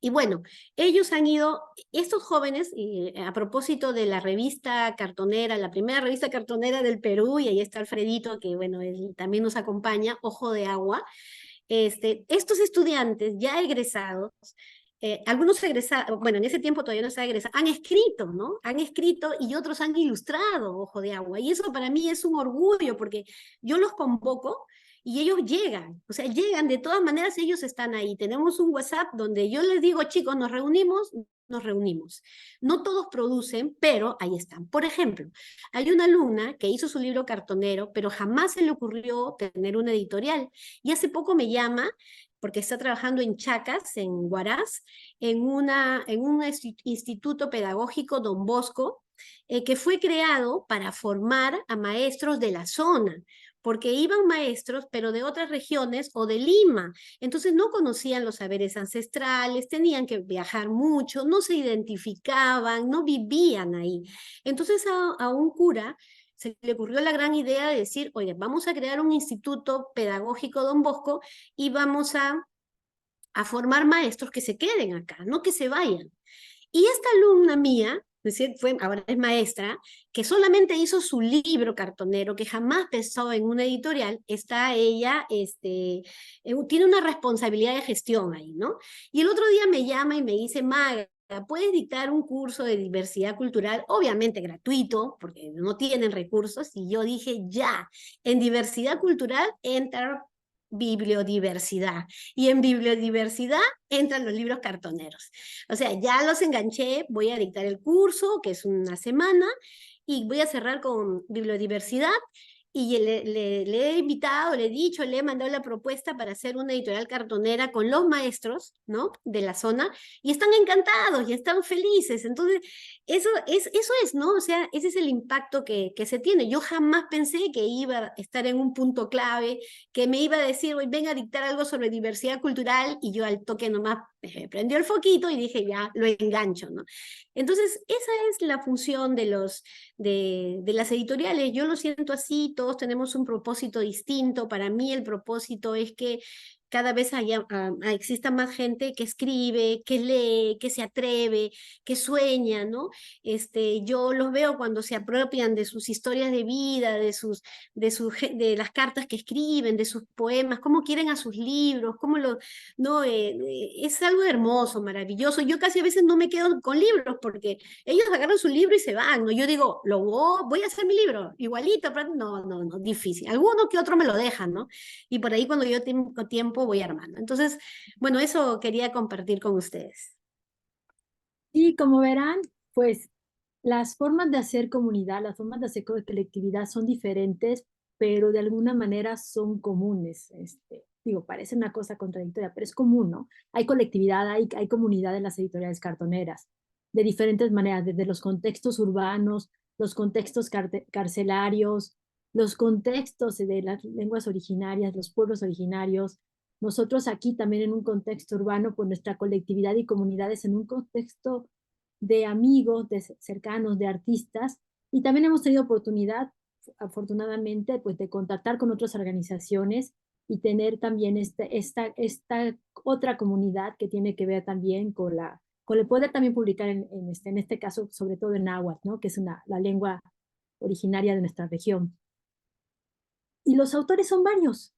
Y bueno, ellos han ido, estos jóvenes, a propósito de la revista cartonera, la primera revista cartonera del Perú, y ahí está Alfredito, que bueno, él también nos acompaña, Ojo de Agua. Estos estudiantes ya egresados algunos egresados, bueno, en ese tiempo todavía no estaba egresado, han escrito, ¿no? Han escrito y otros han ilustrado Ojo de Agua. Y eso para mí es un orgullo porque yo los convoco y ellos llegan, o sea, llegan, de todas maneras ellos están ahí. Tenemos un WhatsApp donde yo les digo, chicos, nos reunimos. No todos producen, pero ahí están. Por ejemplo, hay una alumna que hizo su libro cartonero, pero jamás se le ocurrió tener una editorial. Y hace poco me llama porque está trabajando en Chacas, en Huaraz, en un instituto pedagógico Don Bosco, que fue creado para formar a maestros de la zona, porque iban maestros, pero de otras regiones o de Lima. Entonces no conocían los saberes ancestrales, tenían que viajar mucho, no se identificaban, no vivían ahí. Entonces a un cura se le ocurrió la gran idea de decir, oye, vamos a crear un instituto pedagógico Don Bosco y vamos a formar maestros que se queden acá, no que se vayan. Y esta alumna mía, ahora es maestra, que solamente hizo su libro cartonero, que jamás pensó en una editorial, está ella, tiene una responsabilidad de gestión ahí, ¿no? Y el otro día me llama y me dice, Maga, ¿puedes dictar un curso de diversidad cultural? Obviamente gratuito, porque no tienen recursos, y yo dije, ya, en diversidad cultural entra bibliodiversidad, y en bibliodiversidad entran los libros cartoneros. O sea, ya los enganché, voy a dictar el curso, que es una semana, y voy a cerrar con bibliodiversidad, y le he invitado, le he dicho, le he mandado la propuesta para hacer una editorial cartonera con los maestros, ¿no?, de la zona, y están encantados y están felices. Entonces, eso es, ¿no? O sea, ese es el impacto que se tiene. Yo jamás pensé que iba a estar en un punto clave, que me iba a decir, hoy ven a dictar algo sobre diversidad cultural, y yo al toque nomás prendió el foquito y dije, ya, lo engancho, ¿no? Entonces, esa es la función de las editoriales. Yo lo siento así, todos tenemos un propósito distinto. Para mí el propósito es que cada vez exista más gente que escribe, que lee, que se atreve, que sueña, ¿no? Yo los veo cuando se apropian de sus historias de vida, de las cartas que escriben, de sus poemas, cómo quieren a sus libros, no, es algo hermoso, maravilloso. Yo casi a veces no me quedo con libros porque ellos agarran su libro y se van, ¿no? Yo digo, voy a hacer mi libro, igualito, pero no, difícil. Alguno que otro me lo dejan, ¿no? Y por ahí cuando yo tengo tiempo voy armando. Entonces, bueno, eso quería compartir con ustedes. Y como verán, pues las formas de hacer comunidad, las formas de hacer colectividad son diferentes, pero de alguna manera son comunes. Digo, parece una cosa contradictoria, pero es común, ¿no? Hay colectividad, hay comunidad en las editoriales cartoneras, de diferentes maneras, desde los contextos urbanos, los contextos carcelarios, los contextos de las lenguas originarias, los pueblos originarios. Nosotros aquí también en un contexto urbano, pues nuestra colectividad y comunidades en un contexto de amigos, de cercanos, de artistas, y también hemos tenido oportunidad, afortunadamente, pues de contactar con otras organizaciones y tener también esta otra comunidad que tiene que ver también con el poder también publicar en este caso, sobre todo en náhuatl, ¿no?, que es la lengua originaria de nuestra región. Y los autores son varios.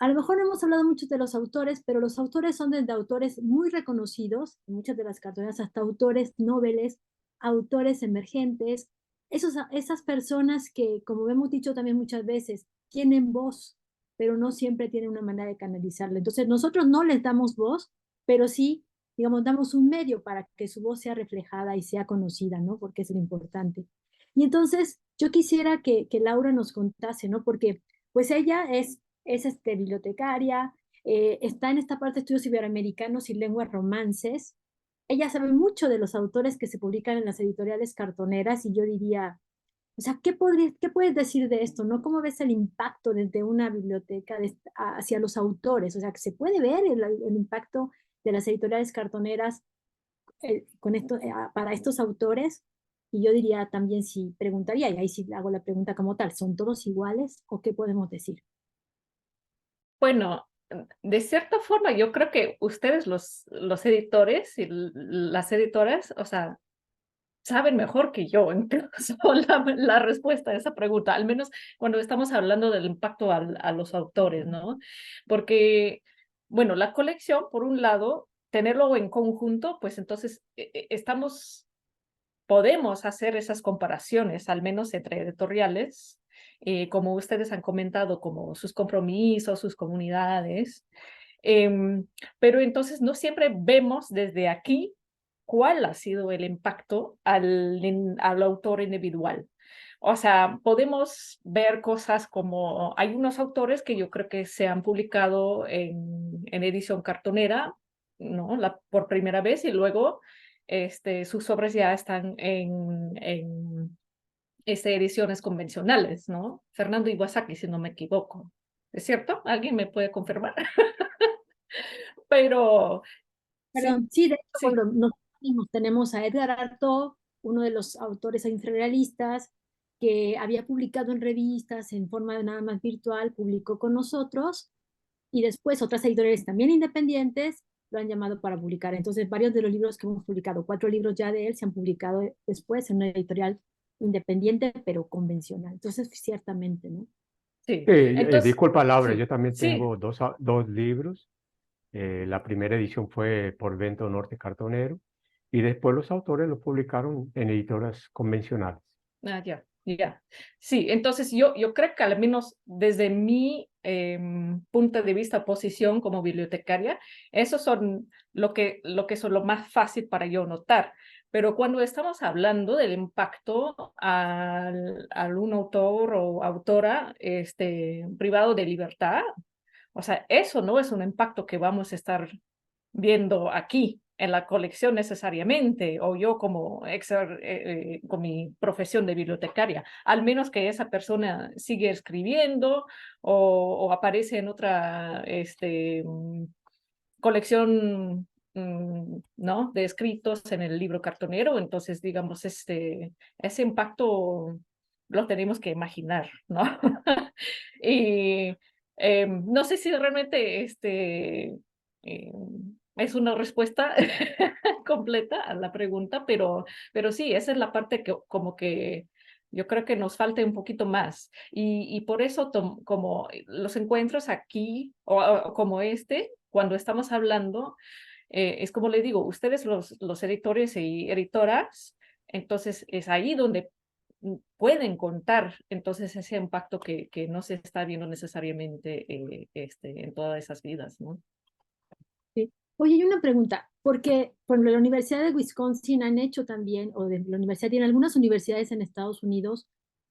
A lo mejor no hemos hablado mucho de los autores, pero los autores son desde autores muy reconocidos, muchas de las cartoneras, hasta autores noveles, autores emergentes, esas personas que, como hemos dicho también muchas veces, tienen voz, pero no siempre tienen una manera de canalizarla. Entonces nosotros no les damos voz, pero sí, digamos, damos un medio para que su voz sea reflejada y sea conocida, ¿no? Porque es lo importante. Y entonces yo quisiera que Laura nos contase, ¿no? Porque pues ella es bibliotecaria, está en esta parte de estudios iberoamericanos y lenguas romances. Ella sabe mucho de los autores que se publican en las editoriales cartoneras, y yo diría, o sea, ¿qué puedes decir de esto, no? ¿Cómo ves el impacto desde una biblioteca hacia los autores? O sea, que se puede ver el impacto de las editoriales cartoneras para estos autores. Y yo diría también, si preguntaría, y ahí sí hago la pregunta como tal, ¿son todos iguales o qué podemos decir? Bueno, de cierta forma, yo creo que ustedes, los editores y las editoras, o sea, saben mejor que yo incluso la respuesta a esa pregunta, al menos cuando estamos hablando del impacto a los autores, ¿no? Porque, bueno, la colección, por un lado, tenerlo en conjunto, pues entonces podemos hacer esas comparaciones, al menos entre editoriales, como ustedes han comentado, como sus compromisos, sus comunidades, pero entonces no siempre vemos desde aquí cuál ha sido el impacto al autor individual. O sea, podemos ver cosas como, hay unos autores que yo creo que se han publicado en edición cartonera, ¿no? Por primera vez, y luego sus obras ya están en ediciones convencionales, ¿no? Fernando Iwasaki, si no me equivoco. ¿Es cierto? ¿Alguien me puede confirmar? Pero sí, Perdón, sí, de hecho, sí. cuando nos unimos, tenemos a Edgar Artaud, uno de los autores infrarrealistas, que había publicado en revistas en forma de nada más virtual, publicó con nosotros, y después otras editoriales también independientes lo han llamado para publicar. Entonces, varios de los libros que hemos publicado, 4 libros ya de él, se han publicado después en una editorial independiente, pero convencional. Entonces, ciertamente, ¿no? Sí, entonces, Disculpa, Laura, sí, yo también sí, tengo dos libros. La primera edición fue por Vento Norte Cartonero y después los autores lo publicaron en editoras convencionales. ya, ya. Sí, entonces yo creo que al menos desde mi punto de vista, posición como bibliotecaria, esos son lo que son lo más fácil para yo notar. Pero cuando estamos hablando del impacto al un autor o autora privado de libertad, o sea, eso no es un impacto que vamos a estar viendo aquí en la colección necesariamente, o yo como con mi profesión de bibliotecaria, al menos que esa persona sigue escribiendo o aparece en otra colección, ¿no? De escritos en el libro cartonero, entonces, digamos, ese impacto lo tenemos que imaginar, ¿no? Y no sé si realmente es una respuesta completa a la pregunta, pero sí, esa es la parte que como que yo creo que nos falta un poquito más. Y por eso como los encuentros aquí o como cuando estamos hablando, es como le digo, ustedes los editores y editoras, entonces es ahí donde pueden contar entonces ese impacto que no se está viendo necesariamente en todas esas vidas, ¿no? Sí. Oye, hay una pregunta, porque por ejemplo, la Universidad de Wisconsin han hecho también, o de la universidad, tiene algunas universidades en Estados Unidos,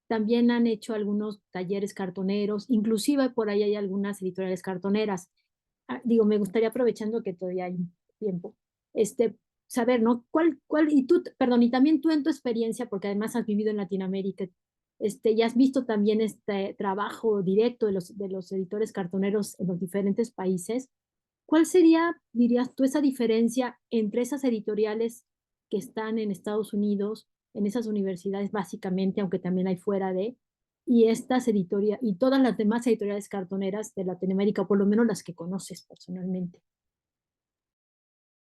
también han hecho algunos talleres cartoneros, inclusive por ahí hay algunas editoriales cartoneras. Digo, me gustaría, aprovechando que todavía hay tiempo, saber, ¿no? Y tú, perdón, y también tú en tu experiencia, porque además has vivido en Latinoamérica, y has visto también este trabajo directo de los editores cartoneros en los diferentes países. ¿Cuál sería, dirías tú, esa diferencia entre esas editoriales que están en Estados Unidos, en esas universidades básicamente, aunque también hay fuera de, y estas editoriales, y todas las demás editoriales cartoneras de Latinoamérica, o por lo menos las que conoces personalmente?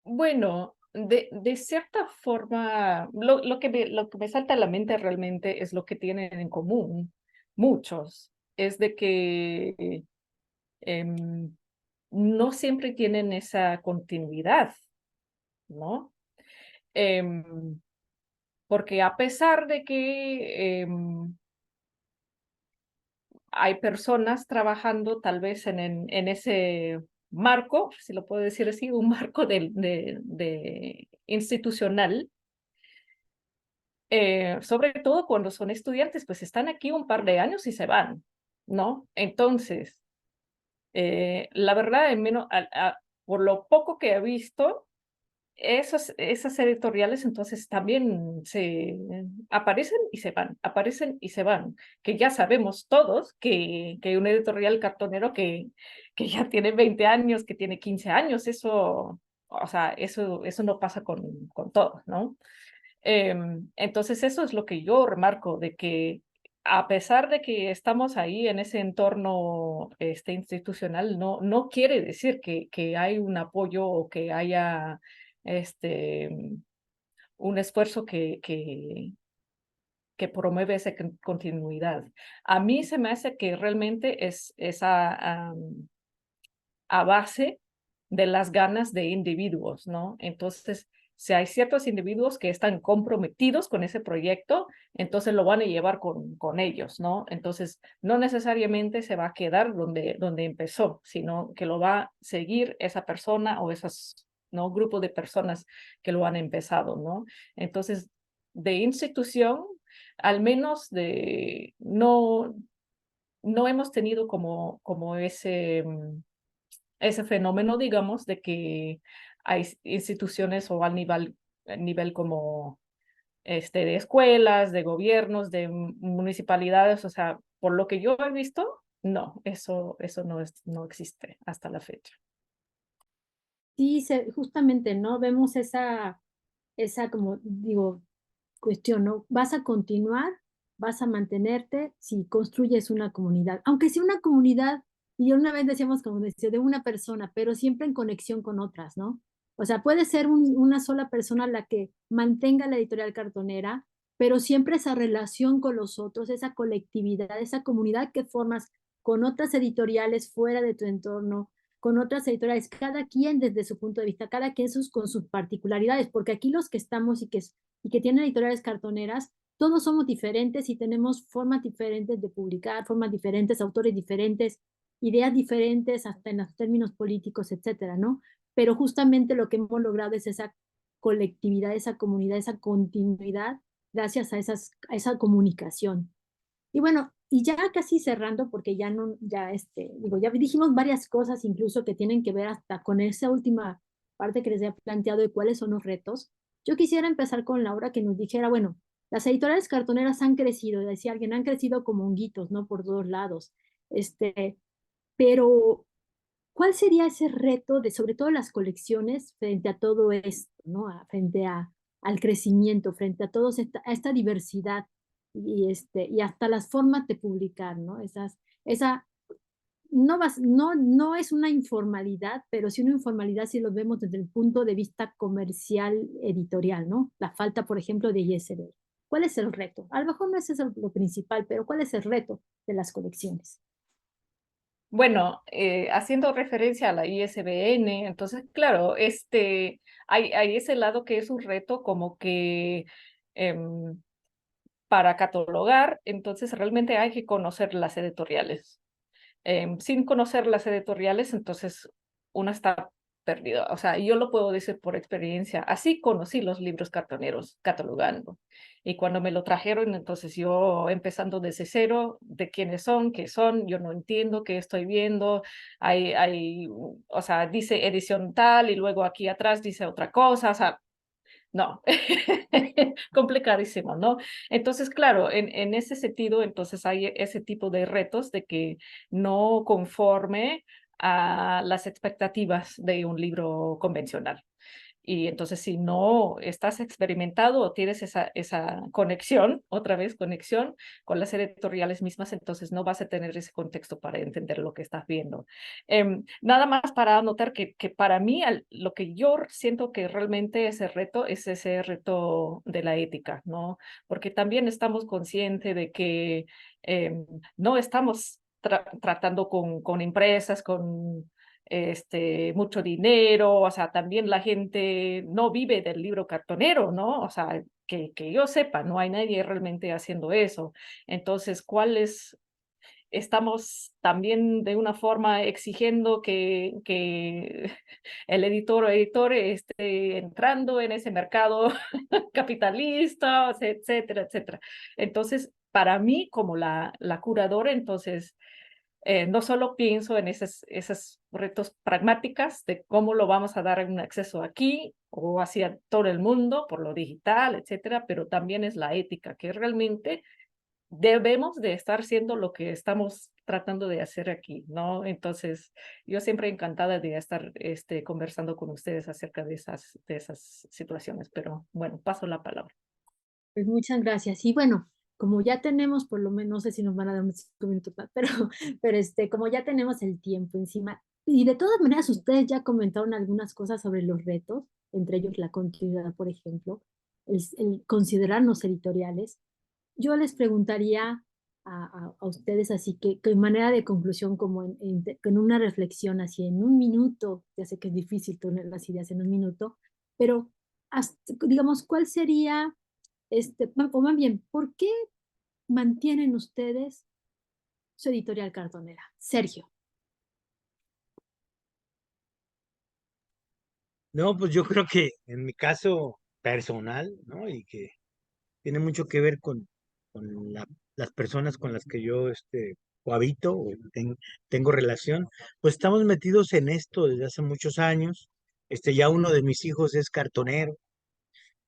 Bueno, de cierta forma, lo que me salta a la mente realmente es lo que tienen en común muchos, es de que em, no siempre tienen esa continuidad, ¿no? Em, Porque a pesar de que hay personas trabajando tal vez en ese marco, si lo puedo decir así, un marco de institucional, sobre todo cuando son estudiantes, pues están aquí un par de años y se van, ¿no? Entonces, la verdad, por lo poco que he visto, esas editoriales entonces también se aparecen y se van, aparecen y se van, que ya sabemos todos que un editorial cartonero que ya tiene 20 años, que tiene 15 años, o sea, eso no pasa con todos, ¿no? Entonces eso es lo que yo remarco, de que a pesar de que estamos ahí en ese entorno institucional, no quiere decir que hay un apoyo o que haya este, un esfuerzo que promueve esa continuidad. A mí se me hace que realmente es esa a base de las ganas de individuos, ¿no? Entonces, si hay ciertos individuos que están comprometidos con ese proyecto, entonces lo van a llevar con ellos, ¿no? Entonces, no necesariamente se va a quedar donde empezó, sino que lo va a seguir esa persona o esos, ¿no? Grupo de personas que lo han empezado, ¿no? Entonces, de institución, al menos no hemos tenido como ese fenómeno, digamos, de que hay instituciones o a nivel como de escuelas, de gobiernos, de municipalidades, o sea, por lo que yo he visto, no, eso no existe hasta la fecha. Sí, justamente, ¿no? Vemos esa como digo, cuestión, ¿no? ¿Vas a continuar? ¿Vas a mantenerte si construyes una comunidad? Aunque sea una comunidad, y una vez decíamos como decía, de una persona, pero siempre en conexión con otras, ¿no? O sea, puede ser una sola persona la que mantenga la editorial cartonera, pero siempre esa relación con los otros, esa colectividad, esa comunidad que formas con otras editoriales fuera de tu entorno, con otras editoriales, cada quien desde su punto de vista, cada quien con sus particularidades, porque aquí los que estamos y que tienen editoriales cartoneras, todos somos diferentes y tenemos formas diferentes de publicar, formas diferentes, autores diferentes, ideas diferentes, hasta en los términos políticos, etcétera, ¿no? Pero justamente lo que hemos logrado es esa colectividad, esa comunidad, esa continuidad, gracias a esa comunicación. Y bueno, y ya casi cerrando, porque ya no, digo, ya dijimos varias cosas incluso que tienen que ver hasta con esa última parte que les he planteado de cuáles son los retos. Yo quisiera empezar con Laura que nos dijera, bueno, las editoriales cartoneras han crecido, decía alguien, han crecido como honguitos, ¿no? Por todos lados. Pero, ¿cuál sería ese reto de, sobre todo las colecciones, frente a todo esto, ¿no? Frente al crecimiento, frente a a esta diversidad y hasta las formas de publicar, ¿no? No es una informalidad, pero sí una informalidad si lo vemos desde el punto de vista comercial editorial, ¿no? La falta, por ejemplo, de ISBN. ¿Cuál es el reto? A lo mejor no es eso lo principal, pero ¿cuál es el reto de las colecciones? Bueno, haciendo referencia a la ISBN, entonces, claro, hay ese lado que es un reto como que para catalogar, entonces realmente hay que conocer las editoriales. Sin conocer las editoriales, entonces uno está perdido. O sea, yo lo puedo decir por experiencia. Así conocí los libros cartoneros, catalogando. Y cuando me lo trajeron, entonces yo empezando desde cero, de quiénes son, qué son, yo no entiendo qué estoy viendo. O sea, dice edición tal y luego aquí atrás dice otra cosa. O sea, no, complicadísimo, ¿no? Entonces, claro, en ese sentido, entonces hay ese tipo de retos de que no conforme a las expectativas de un libro convencional. Y entonces, si no estás experimentado o tienes esa conexión, otra vez conexión con las editoriales mismas, entonces no vas a tener ese contexto para entender lo que estás viendo. Nada más para anotar que para mí lo que yo siento que realmente es ese reto de la ética, ¿no? Porque también estamos conscientes de que no estamos tratando con empresas, con mucho dinero, o sea, también la gente no vive del libro cartonero, ¿no? O sea, que yo sepa, no hay nadie realmente haciendo eso. Entonces, estamos también de una forma exigiendo que el editor o editor esté entrando en ese mercado capitalista, etcétera, etcétera. Entonces, para mí, como la curadora, entonces, no solo pienso en esos retos pragmáticas de cómo lo vamos a dar un acceso aquí o hacia todo el mundo por lo digital, etcétera, pero también es la ética, que realmente debemos de estar haciendo lo que estamos tratando de hacer aquí, ¿no? Entonces, yo siempre encantada de estar conversando con ustedes acerca de esas situaciones, pero bueno, paso la palabra. Pues muchas gracias. Y bueno, como ya tenemos, por lo menos, no sé si nos van a dar unos 5 minutos más, pero como ya tenemos el tiempo encima, y de todas maneras ustedes ya comentaron algunas cosas sobre los retos, entre ellos la continuidad, por ejemplo, el considerarnos editoriales. Yo les preguntaría, a ustedes, así que en manera de conclusión, como con una reflexión así en un minuto, ya sé que es difícil tener las ideas en un minuto, pero digamos, ¿cuál sería, o más bien, por qué mantienen ustedes su editorial cartonera? Sergio. No, pues yo creo que en mi caso personal, ¿no? Y que tiene mucho que ver con las personas con las que yo cohabito o tengo relación, pues estamos metidos en esto desde hace muchos años. Ya uno de mis hijos es cartonero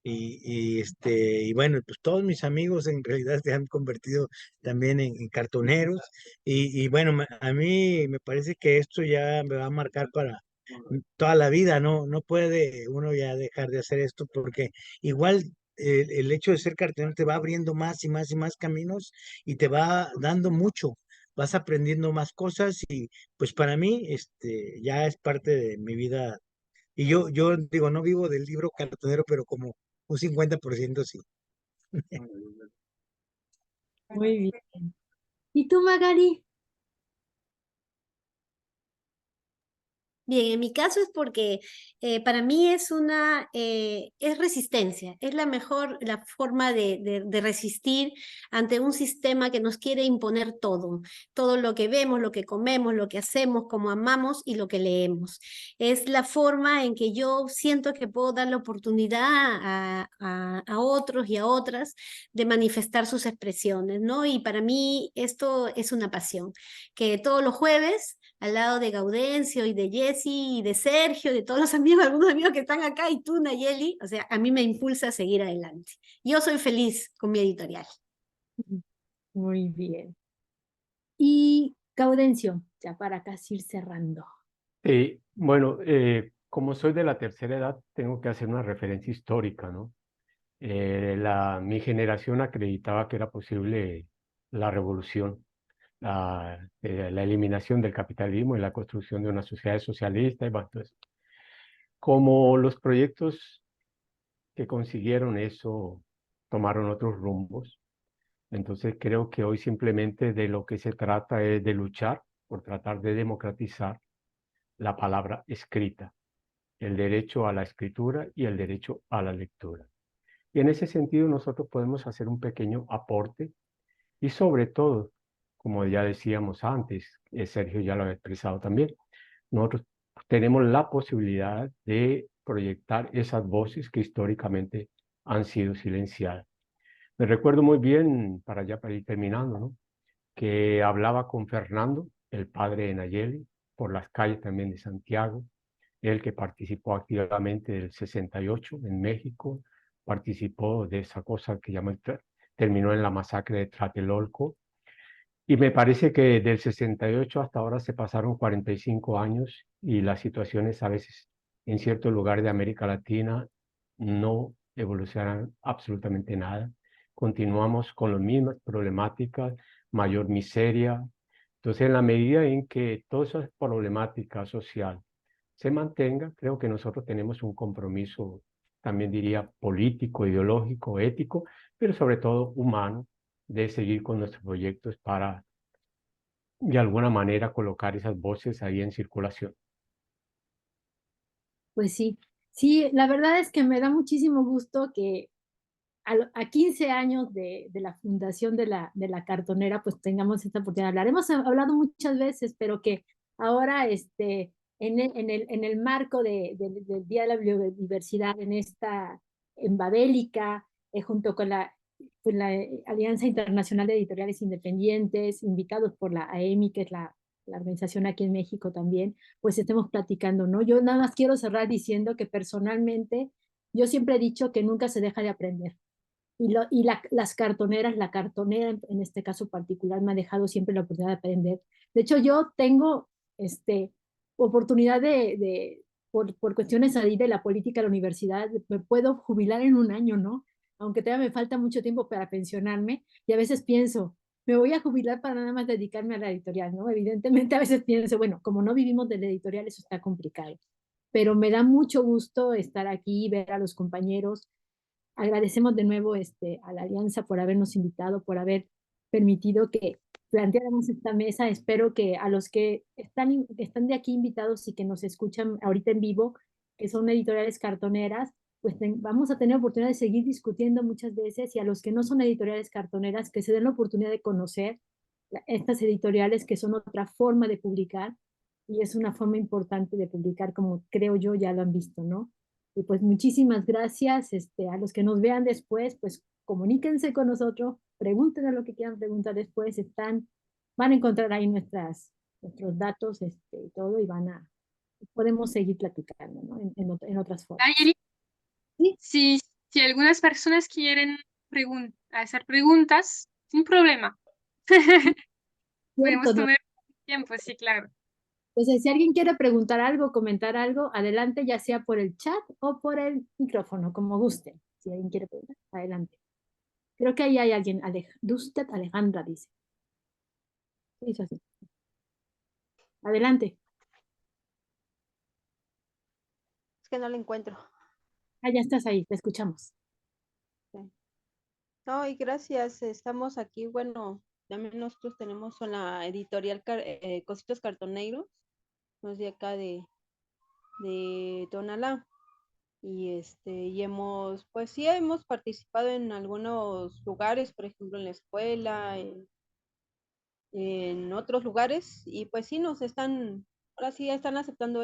y bueno, pues todos mis amigos en realidad se han convertido también en cartoneros y bueno, a mí me parece que esto ya me va a marcar para toda la vida, ¿no? No puede uno ya dejar de hacer esto porque igual el hecho de ser cartonero te va abriendo más y más y más caminos y te va dando mucho, vas aprendiendo más cosas y pues para mí ya es parte de mi vida. Y yo digo, no vivo del libro cartonero, pero como un 50% sí. Muy bien. ¿Y tú, Magali? Bien, en mi caso es porque para mí es resistencia, es la forma de resistir ante un sistema que nos quiere imponer todo lo que vemos, lo que comemos, lo que hacemos, cómo amamos y lo que leemos. Es la forma en que yo siento que puedo dar la oportunidad a otros y a otras de manifestar sus expresiones, ¿no? Y para mí esto es una pasión, que todos los jueves al lado de Gaudencio y de Jesse y de Sergio, de todos los amigos, algunos amigos que están acá y tú, Nayeli, o sea, a mí me impulsa a seguir adelante. Yo soy feliz con mi editorial. Muy bien. Y Gaudencio, ya para casi ir cerrando. Bueno, como soy de la tercera edad, tengo que hacer una referencia histórica, ¿no? Mi generación acreditaba que era posible la revolución, la eliminación del capitalismo y la construcción de una sociedad socialista y bueno, entonces, como los proyectos que consiguieron eso tomaron otros rumbos, entonces creo que hoy simplemente de lo que se trata es de luchar por tratar de democratizar la palabra escrita, el derecho a la escritura y el derecho a la lectura. Y en ese sentido nosotros podemos hacer un pequeño aporte y sobre todo, como ya decíamos antes, Sergio ya lo ha expresado también, nosotros tenemos la posibilidad de proyectar esas voces que históricamente han sido silenciadas. Me recuerdo muy bien, para ir terminando, ¿no? Que hablaba con Fernando, el padre de Nayeli, por las calles también de Santiago, él que participó activamente del 68 en México, participó de esa cosa que terminó en la masacre de Tlatelolco, y me parece que del 68 hasta ahora se pasaron 45 años y las situaciones a veces en ciertos lugares de América Latina no evolucionan absolutamente nada. Continuamos con las mismas problemáticas, mayor miseria. Entonces, en la medida en que toda esa problemática social se mantenga, creo que nosotros tenemos un compromiso, también diría, político, ideológico, ético, pero sobre todo humano, de seguir con nuestros proyectos para, de alguna manera, colocar esas voces ahí en circulación. Pues sí, sí, la verdad es que me da muchísimo gusto que a 15 años de la fundación de la cartonera, pues tengamos esta oportunidad de hablar. Hemos hablado muchas veces, pero que ahora en el marco del Día de la Biodiversidad, en Babélica, junto con la Alianza Internacional de Editoriales Independientes, invitados por la AEMI, que es la organización aquí en México también, pues estemos platicando, ¿no? Yo nada más quiero cerrar diciendo que personalmente yo siempre he dicho que nunca se deja de aprender. Las cartoneras, la cartonera en este caso particular, me ha dejado siempre la oportunidad de aprender. De hecho, yo tengo oportunidad por cuestiones ahí de la política de la universidad, me puedo jubilar en un año, ¿no? Aunque todavía me falta mucho tiempo para pensionarme, y a veces pienso, me voy a jubilar para nada más dedicarme a la editorial, ¿no? Evidentemente a veces pienso, bueno, como no vivimos de la editorial, eso está complicado. Pero me da mucho gusto estar aquí, ver a los compañeros. Agradecemos de nuevo a la Alianza por habernos invitado, por haber permitido que planteáramos esta mesa. Espero que a los que están de aquí invitados y que nos escuchan ahorita en vivo, que son editoriales cartoneras, pues vamos a tener oportunidad de seguir discutiendo muchas veces, y a los que no son editoriales cartoneras, que se den la oportunidad de conocer estas editoriales, que son otra forma de publicar, y es una forma importante de publicar, como creo yo ya lo han visto, ¿no? Y pues muchísimas gracias, a los que nos vean después, pues comuníquense con nosotros, pregunten a lo que quieran preguntar después, van a encontrar ahí nuestros datos, y todo, y podemos seguir platicando, ¿no? En otras formas. Nayeli, ¿Sí? si algunas personas quieren hacer preguntas, sin problema. Podemos Cierto, ¿no? tomar tiempo, sí, claro. Entonces, si alguien quiere preguntar algo, comentar algo, adelante, ya sea por el chat o por el micrófono, como guste. Si alguien quiere preguntar, adelante. Creo que ahí hay alguien, Dustet Alejandra dice. Dice así. Adelante. Es que no la encuentro. Ah, ya estás ahí, te escuchamos. No, y gracias. Estamos aquí, bueno, también nosotros tenemos una editorial Cositos Cartoneiros, nos de acá de Tonalá. Y hemos, pues sí, hemos participado en algunos lugares, por ejemplo en la escuela, en otros lugares, y pues sí ahora sí están aceptando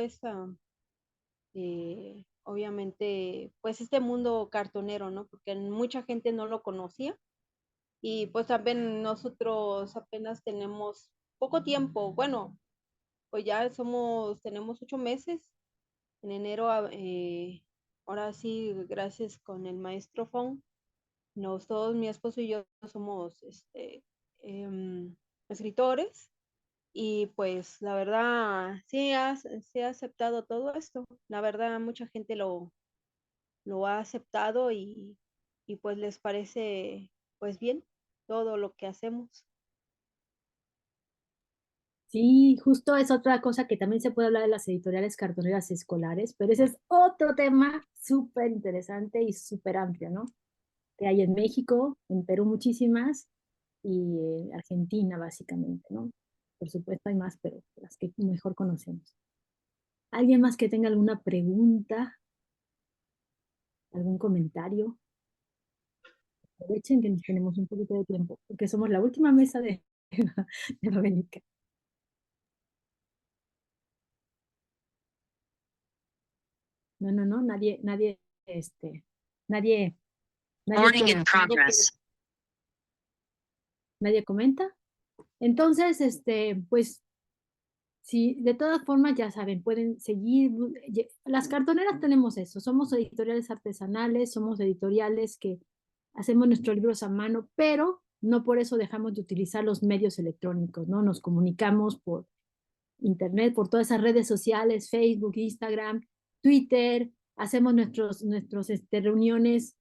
obviamente, pues este mundo cartonero, ¿no? Porque mucha gente no lo conocía, y pues también nosotros apenas tenemos poco tiempo, bueno, pues ya tenemos 8 meses, en enero, ahora sí, gracias con el maestro Fong, todos, mi esposo y yo somos escritores, y pues la verdad sí ha aceptado todo esto. La verdad mucha gente lo ha aceptado, y pues les parece pues bien todo lo que hacemos. Sí, justo es otra cosa que también se puede hablar de las editoriales cartoneras escolares, pero ese es otro tema súper interesante y súper amplio, ¿no? Que hay en México, en Perú muchísimas, y en Argentina básicamente, ¿no? Por supuesto hay más, pero las que mejor conocemos. ¿Alguien más que tenga alguna pregunta? ¿Algún comentario? Aprovechen que nos tenemos un poquito de tiempo, porque somos la última mesa de Babélica. No, nadie, nadie, nadie, nadie comenta. Entonces, pues, sí, de todas formas, ya saben, pueden seguir. Las cartoneras tenemos eso, somos editoriales artesanales, somos editoriales que hacemos nuestros libros a mano, pero no por eso dejamos de utilizar los medios electrónicos, ¿no? Nos comunicamos por internet, por todas esas redes sociales, Facebook, Instagram, Twitter, hacemos nuestros reuniones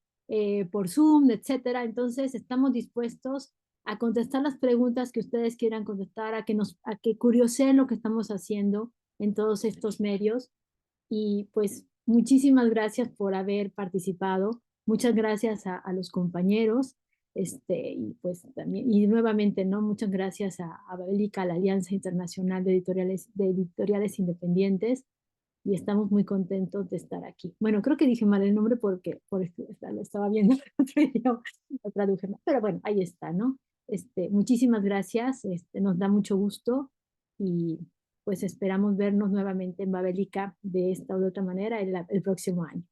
por Zoom, etcétera. Entonces, estamos dispuestos a contestar las preguntas que ustedes quieran contestar, a que curioseen lo que estamos haciendo en todos estos medios. Y pues muchísimas gracias por haber participado. Muchas gracias a los compañeros. Y pues también, y nuevamente, ¿no? Muchas gracias a Babélica, a la Alianza Internacional de Editoriales Independientes, y estamos muy contentos de estar aquí. Bueno, creo que dije mal el nombre porque lo estaba viendo en otro idioma, lo traduje mal, pero bueno, ahí está, ¿no? Muchísimas gracias, nos da mucho gusto, y pues esperamos vernos nuevamente en Babélica de esta u otra manera el próximo año.